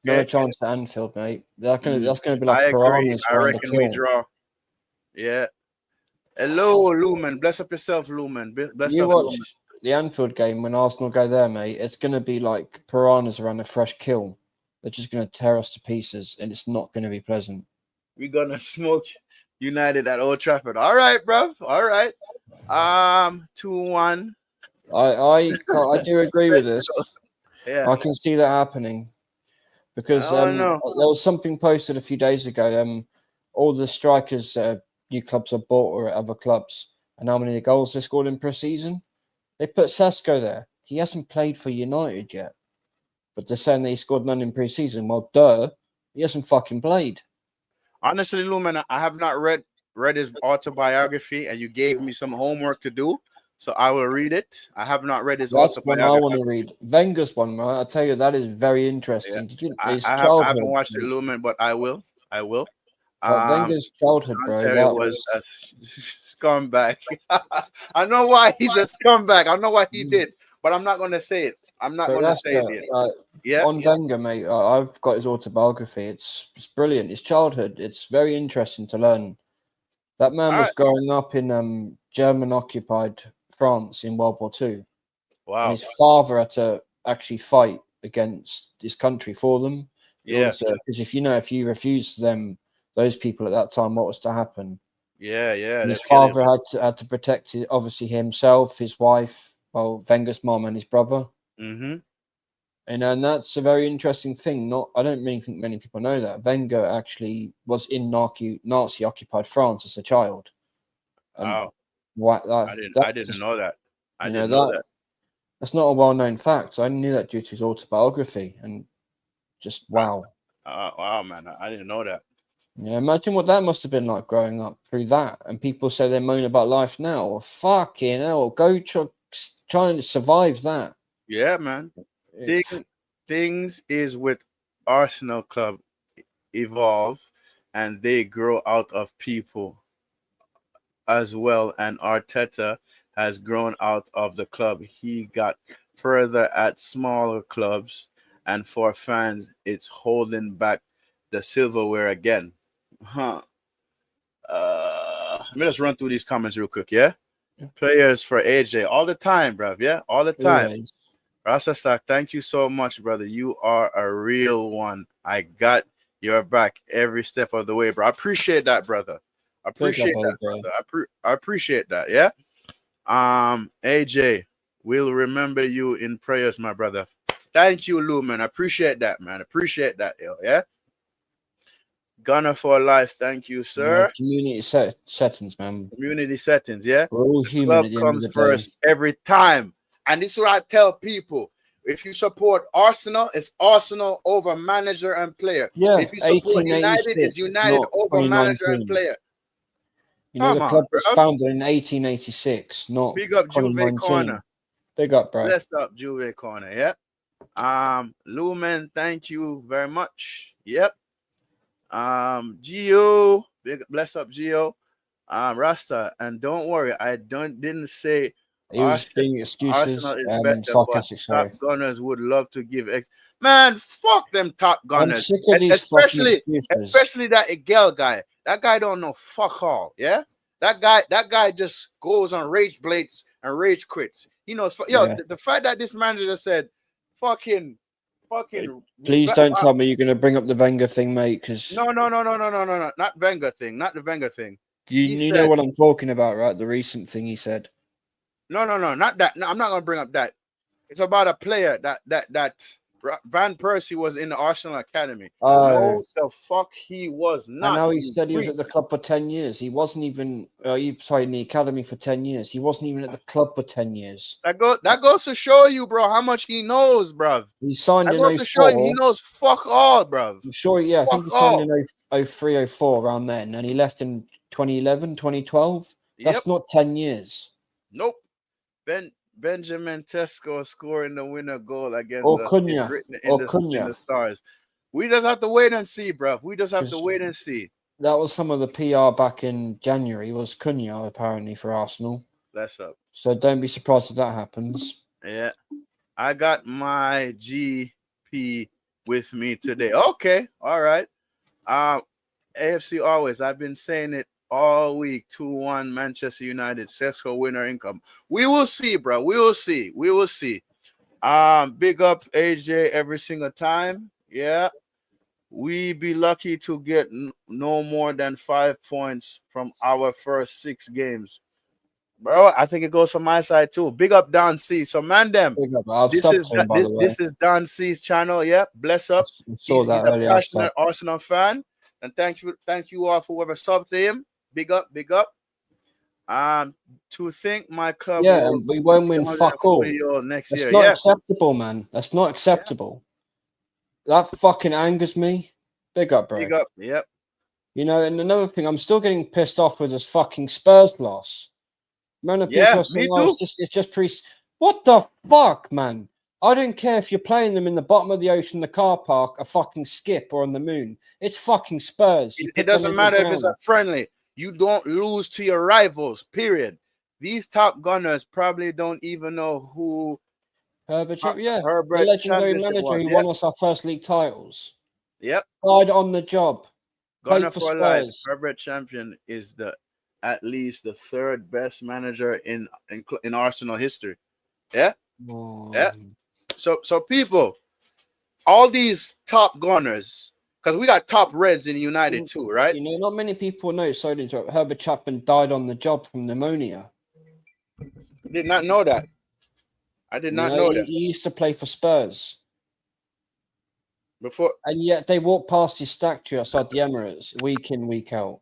Not a chance at Anfield, mate. That's gonna be like I agree. piranhas I around reckon the we kill. draw. Yeah. Hello, Lumen. Bless up yourself, Lumen. Bless You up, Lumen. watch the Anfield game when Arsenal go there, mate. It's going to be like piranhas around a fresh kill. They're just going to tear us to pieces, and it's not going to be pleasant. We're gonna smoke United at Old Trafford. All right, bruv. All right. 2-1. I do agree with this. Yeah. I can see that happening because I don't know. there was something posted a few days ago. All the strikers new clubs have bought or at other clubs, and how many goals they scored in pre-season. They put Sesko there. He hasn't played for United yet, but they're saying that he scored none in pre-season. Well, duh, he hasn't fucking played. Honestly, Lumen, I have not read his autobiography, and you gave me some homework to do, so I will read it. I have not read his That's one I autobiography. want to read. Wenger's one, right? I tell you, that is very interesting. Yeah. Did you? I, His I have I haven't childhood, watched it, Lumen, but I will. I will. like Um, Wenger's childhood, John bro. Terry That was was. a scumbag. I know why he's a scumbag. I know what he did, but I'm not gonna say it. I'm not But gonna that's say it yet. Yeah, on yeah. Wenger, mate. I've got his autobiography. It's brilliant. His childhood. It's very interesting to learn. That man All was right. growing up in German occupied France in World War II, and Wow. his father had to actually fight against his country for them in order Yeah. to. Because if you refused them, those people at that time, what was to happen? Yeah. Yeah. And They'll his kill you. father had to protect obviously himself, his wife, well, Wenger's mom and his brother. Mm-hmm. And that's a very interesting thing. Not, I don't really think many people know that Wenger actually was in Nazi occupied France as a child, and Wow. what I that's didn't just, know that. I you know didn't know that that. that's not a well known fact. I knew that due to his autobiography, and just wow. Wow, man. I didn't know that. Yeah, imagine what that must have been like growing up through that. And people say they moan about life now. Well, fucking hell, go try and survive that. Yeah, man. It, Thing, things is with Arsenal Club evolve, and they grow out of people as well. And Arteta has grown out of the club. He got further at smaller clubs, and for fans, it's holding back the silverware again. Huh. Let me just run through these comments real quick. Yeah. Players for AJ all the time, bruv. Yeah, all the time. always. Rastastock, thank you so much, brother. You are a real one. I got your back every step of the way, bro. I appreciate that, brother. I Big up, appreciate that, AJ. brother. I appreciate that. Yeah. AJ, we'll remember you in prayers, my brother. Thank you, Lou, man. I appreciate that, man. Appreciate that, yo. Yeah. Gunner for life. Thank you, Yeah, sir. community settings, man. Community settings. Yeah. We're all The human club at the end of comes the day. first every time. And this is what I tell people. If you support Arsenal, it's Arsenal over manager and player. Yeah, If you support United, 1886, it's United not over manager and 2019. player. You know, Come the on, club was bro. founded in 1886, not Big up Juve 2019. Corner. Big up, bro. Bless up Juve Corner. Yeah. Lumen, thank you very much. Yep. Gio, big bless up Gio. Rasta, and don't worry, I didn't say He was Arsenal, being Arsenal excuses, is better, but sarcastic, Top sorry. Gunners would love to give man, fuck them Top I'm Gunners. sick of these fucking excuses. Especially that Igel guy. That guy don't know fuck all. Yeah. That guy just goes on rage blades and rage quits. He knows. Yo, Yeah. the fact that this manager said, fucking. Please don't tell me you're going to bring up the Wenger thing, mate, because No, not Wenger thing, not the Wenger thing. He you know said, what I'm talking about, right? The recent thing he said. no, not that. No, I'm not gonna bring up that. It's about a player that Van Persie was in the Arsenal academy. Oh, No, the fuck he was I not. know he You said he was freak. at the club for 10 years. He wasn't even, sorry, in the academy for 10 years. He wasn't even at the club for 10 years. That goes to show you, bro, how much he knows, bruv. He signed That in goes to show you he 04. knows fuck all, bruv. I'm sure, yeah, I think Fuck he signed all. in 03, 04 around then, and he left in 2011, 2012. Yep. That's not 10 years. Nope. Benjamin Tesco scoring the winner goal against Or us is Cunha. written Or in Cunha. the stars. We just have to wait and see, bruv. We just have to Because wait and see. that was some of the PR back in January, was Cunha, apparently, for Arsenal. That's up. So don't be surprised if that happens. Yeah. I got my GP with me today. Okay. All right. AFC always. I've been saying it all week. 2-1 Manchester United. Sesco winner income. We will see, bro. We will see. We will see. Big up AJ every single time. Yeah. We be lucky to get no more than 5 points from our first 6 games. Bro, I think it goes from my side too. Big up Don C. So man them. Big up. I've subbed to him, by the way. This is Don C's channel. Yeah. Bless up. I saw that He's a earlier. passionate Arsenal fan. And thank you all for whoever subbed to him. Big up, big up. To think my club Yeah, will and we won't win fuck all. next That's year. not Yeah. acceptable, man. That's not acceptable. That fucking angers me. Big up, bro. Big up. Yep. You know, and another thing, I'm still getting pissed off with this fucking Spurs loss. Man, of people Yeah, are saying, me "Oh, too. it's just pre." What the fuck, man? I don't care if you're playing them in the bottom of the ocean, the car park, a fucking skip, or on the moon. It's fucking Spurs. You It put them doesn't in the matter if it's a ground. friendly. You don't lose to your rivals. Period. These top gunners probably don't even know who Herbert, yeah, the Herbert legendary Championship manager was. who Yep. won us our first league titles. Yep. Died on the job. Gunner Played for for life. Spurs. Herbert Champion is at least the 3rd best manager in Arsenal history. Yeah. Oh. Yeah. So people, all these top gunners, because we got top Reds in United too, right? You know, not many people know. Sorry to interrupt. Herbert Chapman died on the job from pneumonia. Did not know that. I did not know that. He used to play for Spurs. Before. And yet they walk past his statue outside the Emirates week in, week out.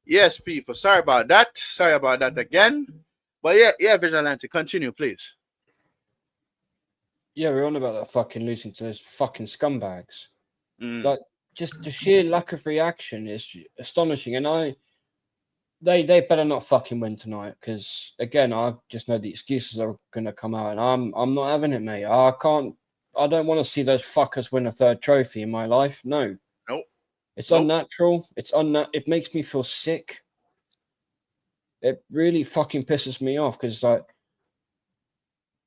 Yes, people. Sorry about that. Sorry about that again. But yeah, Vigilante, continue, please. Yeah, we're on about that fucking losing to those fucking scumbags. Mm. Like, just the sheer lack of reaction is astonishing. And they better not fucking win tonight, because again, I just know the excuses are gonna come out, and I'm not having it, mate. I don't want to see those fuckers win a 3rd trophy in my life. No. Nope. It's unnatural. It makes me feel sick. It really fucking pisses me off, because like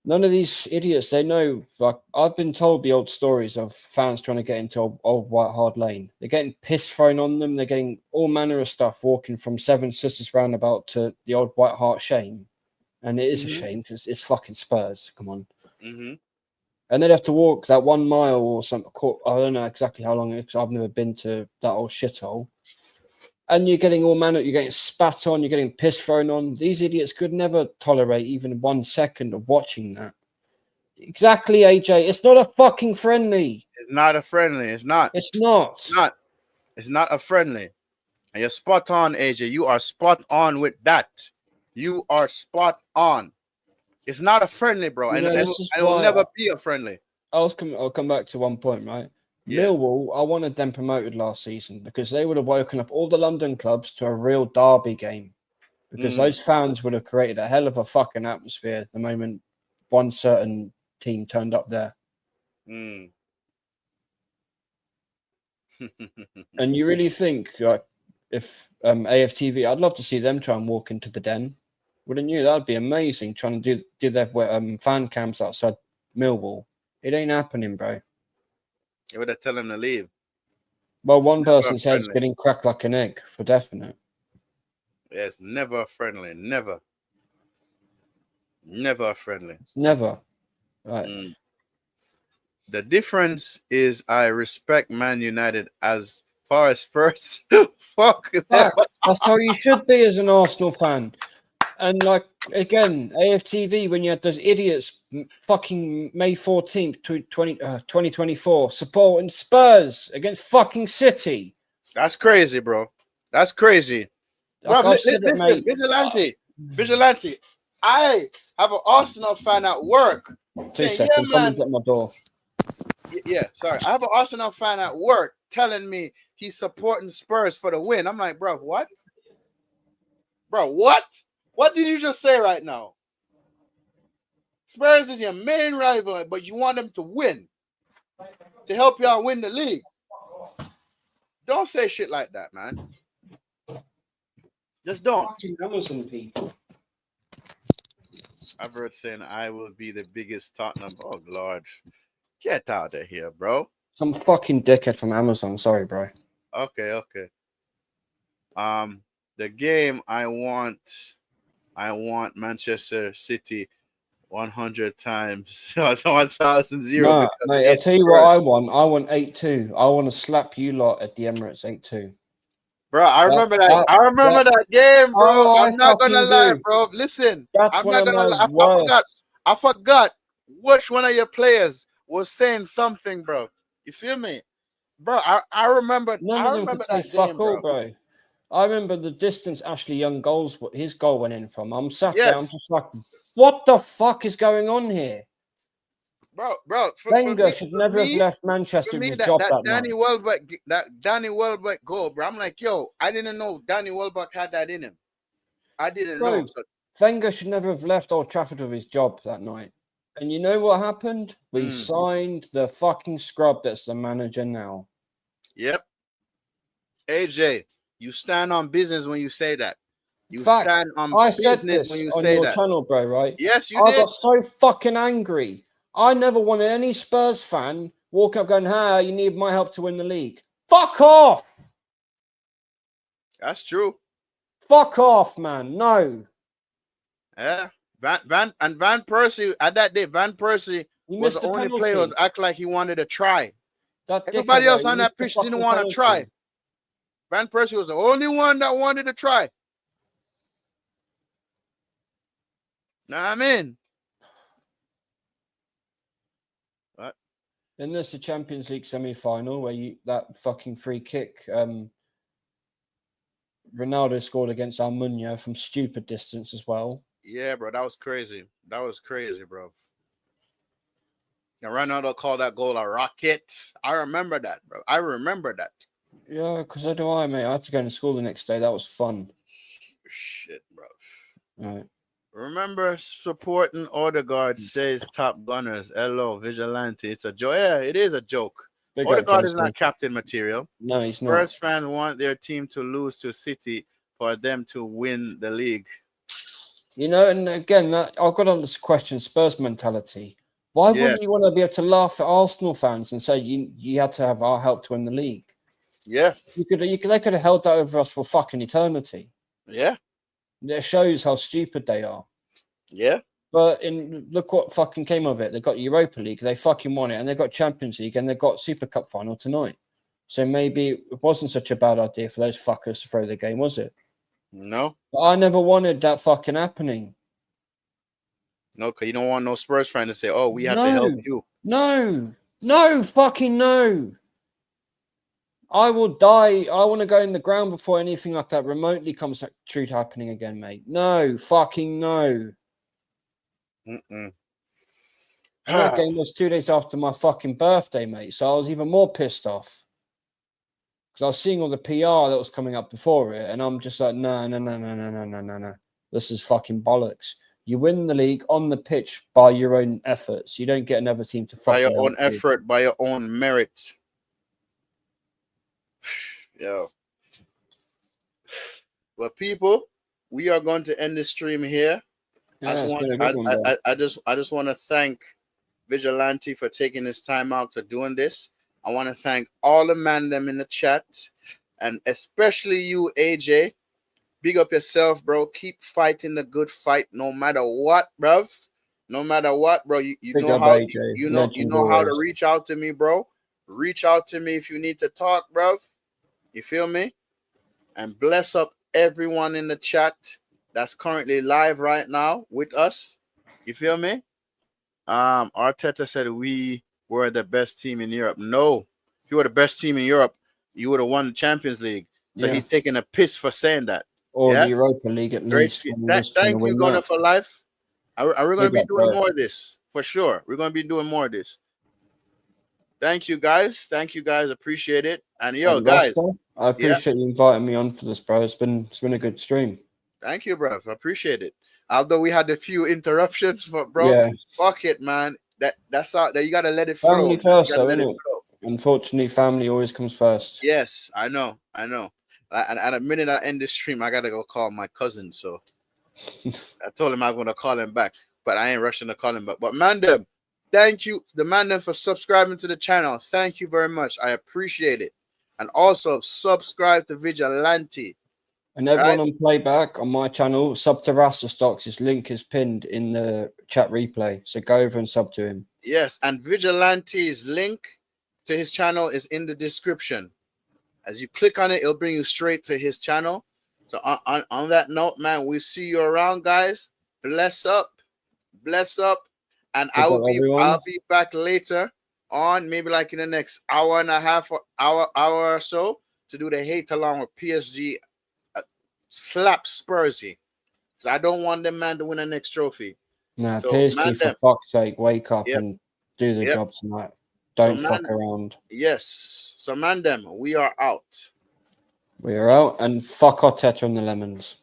none of these idiots, they know. Like, I've been told the old stories of fans trying to get into old White Hart Lane. They're getting piss thrown on them. They're getting all manner of stuff walking from Seven Sisters roundabout to the old White Hart Shame, and it is a shame because it's fucking Spurs. Come on. Mm-hmm. And they'd have to walk that 1 mile or something. I don't know exactly how long it is, because I've never been to that old shithole. And you're getting all manner, you're getting spat on, you're getting piss thrown on. These idiots could never tolerate even 1 second of watching that. Exactly, AJ. It's not a fucking friendly. It's not a friendly. It's not. It's not. It's not. It's not a friendly. And you're spot on, AJ. You are spot on with that. You are spot on. It's not a friendly, bro. And it will never be a friendly. I'll come back to one point, right? Yeah. Millwall, I wanted them promoted last season because they would have woken up all the London clubs to a real derby game. Because those fans would have created a hell of a fucking atmosphere the moment one certain team turned up there. And you really think, like, if AFTV, I'd love to see them try and walk into the Den. Wouldn't you? That'd be amazing, trying to do their fan cams outside Millwall. It ain't happening, bro. You would have tell them to leave. Well, one person's head's getting cracked like an egg, for definite. Yeah, it's never friendly. Never. Never friendly. Never. Right. The difference is I respect Man United as Forest first. Fuck them. Fact. That's how you should be as an Arsenal fan. And like again, AFTV when you had those idiots fucking May 14th, 2024, supporting Spurs against fucking City. That's crazy, bro. That's crazy. Bro, Like I've said it, listen, mate. Vigilante. I have an Arsenal fan at work 2 saying, yeah, seconds, man. someone's at my door. Yeah, sorry. I have an Arsenal fan at work telling me he's supporting Spurs for the win. I'm like, bro, what? Bro, what? What did you just say right now? Spurs is your main rival, but you want them to win to help y'all win the league. Don't say shit like that, man. Just don't. Amazon people. I've heard saying I will be the biggest Tottenham. Oh, Lord. Get out of here, bro. Some fucking dickhead from Amazon. Sorry, bro. Okay. The game I want Manchester City 100 times 1,000 Nah, mate, I'll tell you what I want. I want 8-2. I want to slap you lot at the Emirates 8-2. Bro, I remember that. I remember that game, bro. Oh, I'm not gonna lie, do. bro. Listen, That's I'm one not of gonna my lie. I forgot which one of your players was saying something, bro. You feel me? Bro, I remember None of them could say that fuck game, all, bro. bro. I remember the distance Ashley Young his goal went in from. I'm sat there, I'm Yes. just like, what the fuck is going on here? Bro, Wenger should never have left Manchester with his job that Danny night. Welbeck, that Danny Welbeck goal, bro. I'm like, yo, I didn't know Danny Welbeck had that in him. I didn't know. So. Wenger should never have left Old Trafford with his job that night. And you know what happened? We signed the fucking scrub that's the manager now. Yep. AJ, you stand on business when you say that. You stand on I business said this when you on say your that. channel, bro, right? Yes, you I did. got so fucking angry. I never wanted any Spurs fan walk up going, you need my help to win the league. Fuck off! That's true. Fuck off, man. No. Yeah. Van Persie, at that day, Van Persie was the only player who act like he wanted to try. Everybody else on that pitch didn't want to try. Van Persie was the only one that wanted to try. Know what I mean? What? Then there's the Champions League semi-final where that fucking free kick Ronaldo scored against Almunia from stupid distance as well. Yeah, bro, that was crazy. That was crazy, bro. And Ronaldo called that goal a rocket. I remember that, bro. I remember that. Yeah, because so do I, mate. I had to go to school the next day. That was fun. Shit, bro. All right. Remember supporting Odegaard says top gunners. Hello, Vigilante. It's a joke. Yeah, it is a joke. Odegaard is not captain material. No, he's not. Spurs fans want their team to lose to City for them to win the league. You know, and again, I've got on this question, Spurs mentality. Why wouldn't you want to be able to laugh at Arsenal fans and say you had to have our help to win the league? Yeah. They could have held that over us for fucking eternity. Yeah. It shows how stupid they are. Yeah. But look what fucking came of it. They got Europa League, they fucking won it, and they got Champions League, and they got Super Cup final tonight. So maybe it wasn't such a bad idea for those fuckers to throw the game, was it? No. But I never wanted that fucking happening. No, because you don't want no Spurs fan to say, oh, we have to help you. No, fucking no. I will die. I want to go in the ground before anything like that remotely comes true to happening again, mate. No, fucking no. And that game was 2 days after my fucking birthday, mate. So I was even more pissed off. Because I was seeing all the PR that was coming up before it. And I'm just like, no. This is fucking bollocks. You win the league on the pitch by your own efforts. You don't get another team to fucking by your own effort, by your own merit. Yo. Well, people, we are going to end the stream here. Yeah, I just want to thank Vigilante for taking his time out to doing this. I want to thank all the man them in the chat, and especially you, AJ. Big up yourself, bro. Keep fighting the good fight, no matter what, bruv. No matter what, bro. You know how you know how to reach out to me, bro. Reach out to me if you need to talk, bruv. You feel me? And bless up everyone in the chat that's currently live right now with us. You feel me? Arteta said we were the best team in Europe. No, if you were the best team in Europe, you would have won the Champions League. So Yeah. he's taking a piss for saying that. Or Yeah, the Europa League at great. least when he was trying to Thank you, win Gunnar, that. for life. Are we going to Big be up, doing bro. more of this? For sure. We're going to be doing more of this. Thank you, guys. Thank you, guys. Appreciate it. And yo, And guys. Rasta, I Yeah. appreciate you inviting me on for this, bro. It's been a good stream. Thank you, bro. I appreciate it. Although we had a few interruptions, but bro, Yeah. fuck it, man. That's all. That you gotta let it flow. Family Man. You first, gotta though, let isn't it it? flow. Unfortunately, family always comes first. Yes, I know. And at a minute I end this stream, I gotta go call my cousin. So I told him I'm gonna call him back, but I ain't rushing to call him back. But man, them, thank you, the man them, for subscribing to the channel. Thank you very much. I appreciate it. And also subscribe to Vigilante. And everyone Right? on playback on my channel, sub to Rastastocks. His link is pinned in the chat replay. So go over and sub to him. Yes, and Vigilante's link to his channel is in the description. As you click on it, it'll bring you straight to his channel. So on that note, man, we see you around, guys. Bless up, and Big up, everyone. I'll be back later on, maybe like in the next hour and a half or hour or so, to do the hate along with PSG slap Spursy. So I don't want them man to win the next trophy. Nah, So PSG, man, for them. fuck's sake, wake up Yep. and do the Yep. job tonight. So, Don't fuck man, around. yes. So man, them, we are out. We are out, and fuck Arteta on the lemons.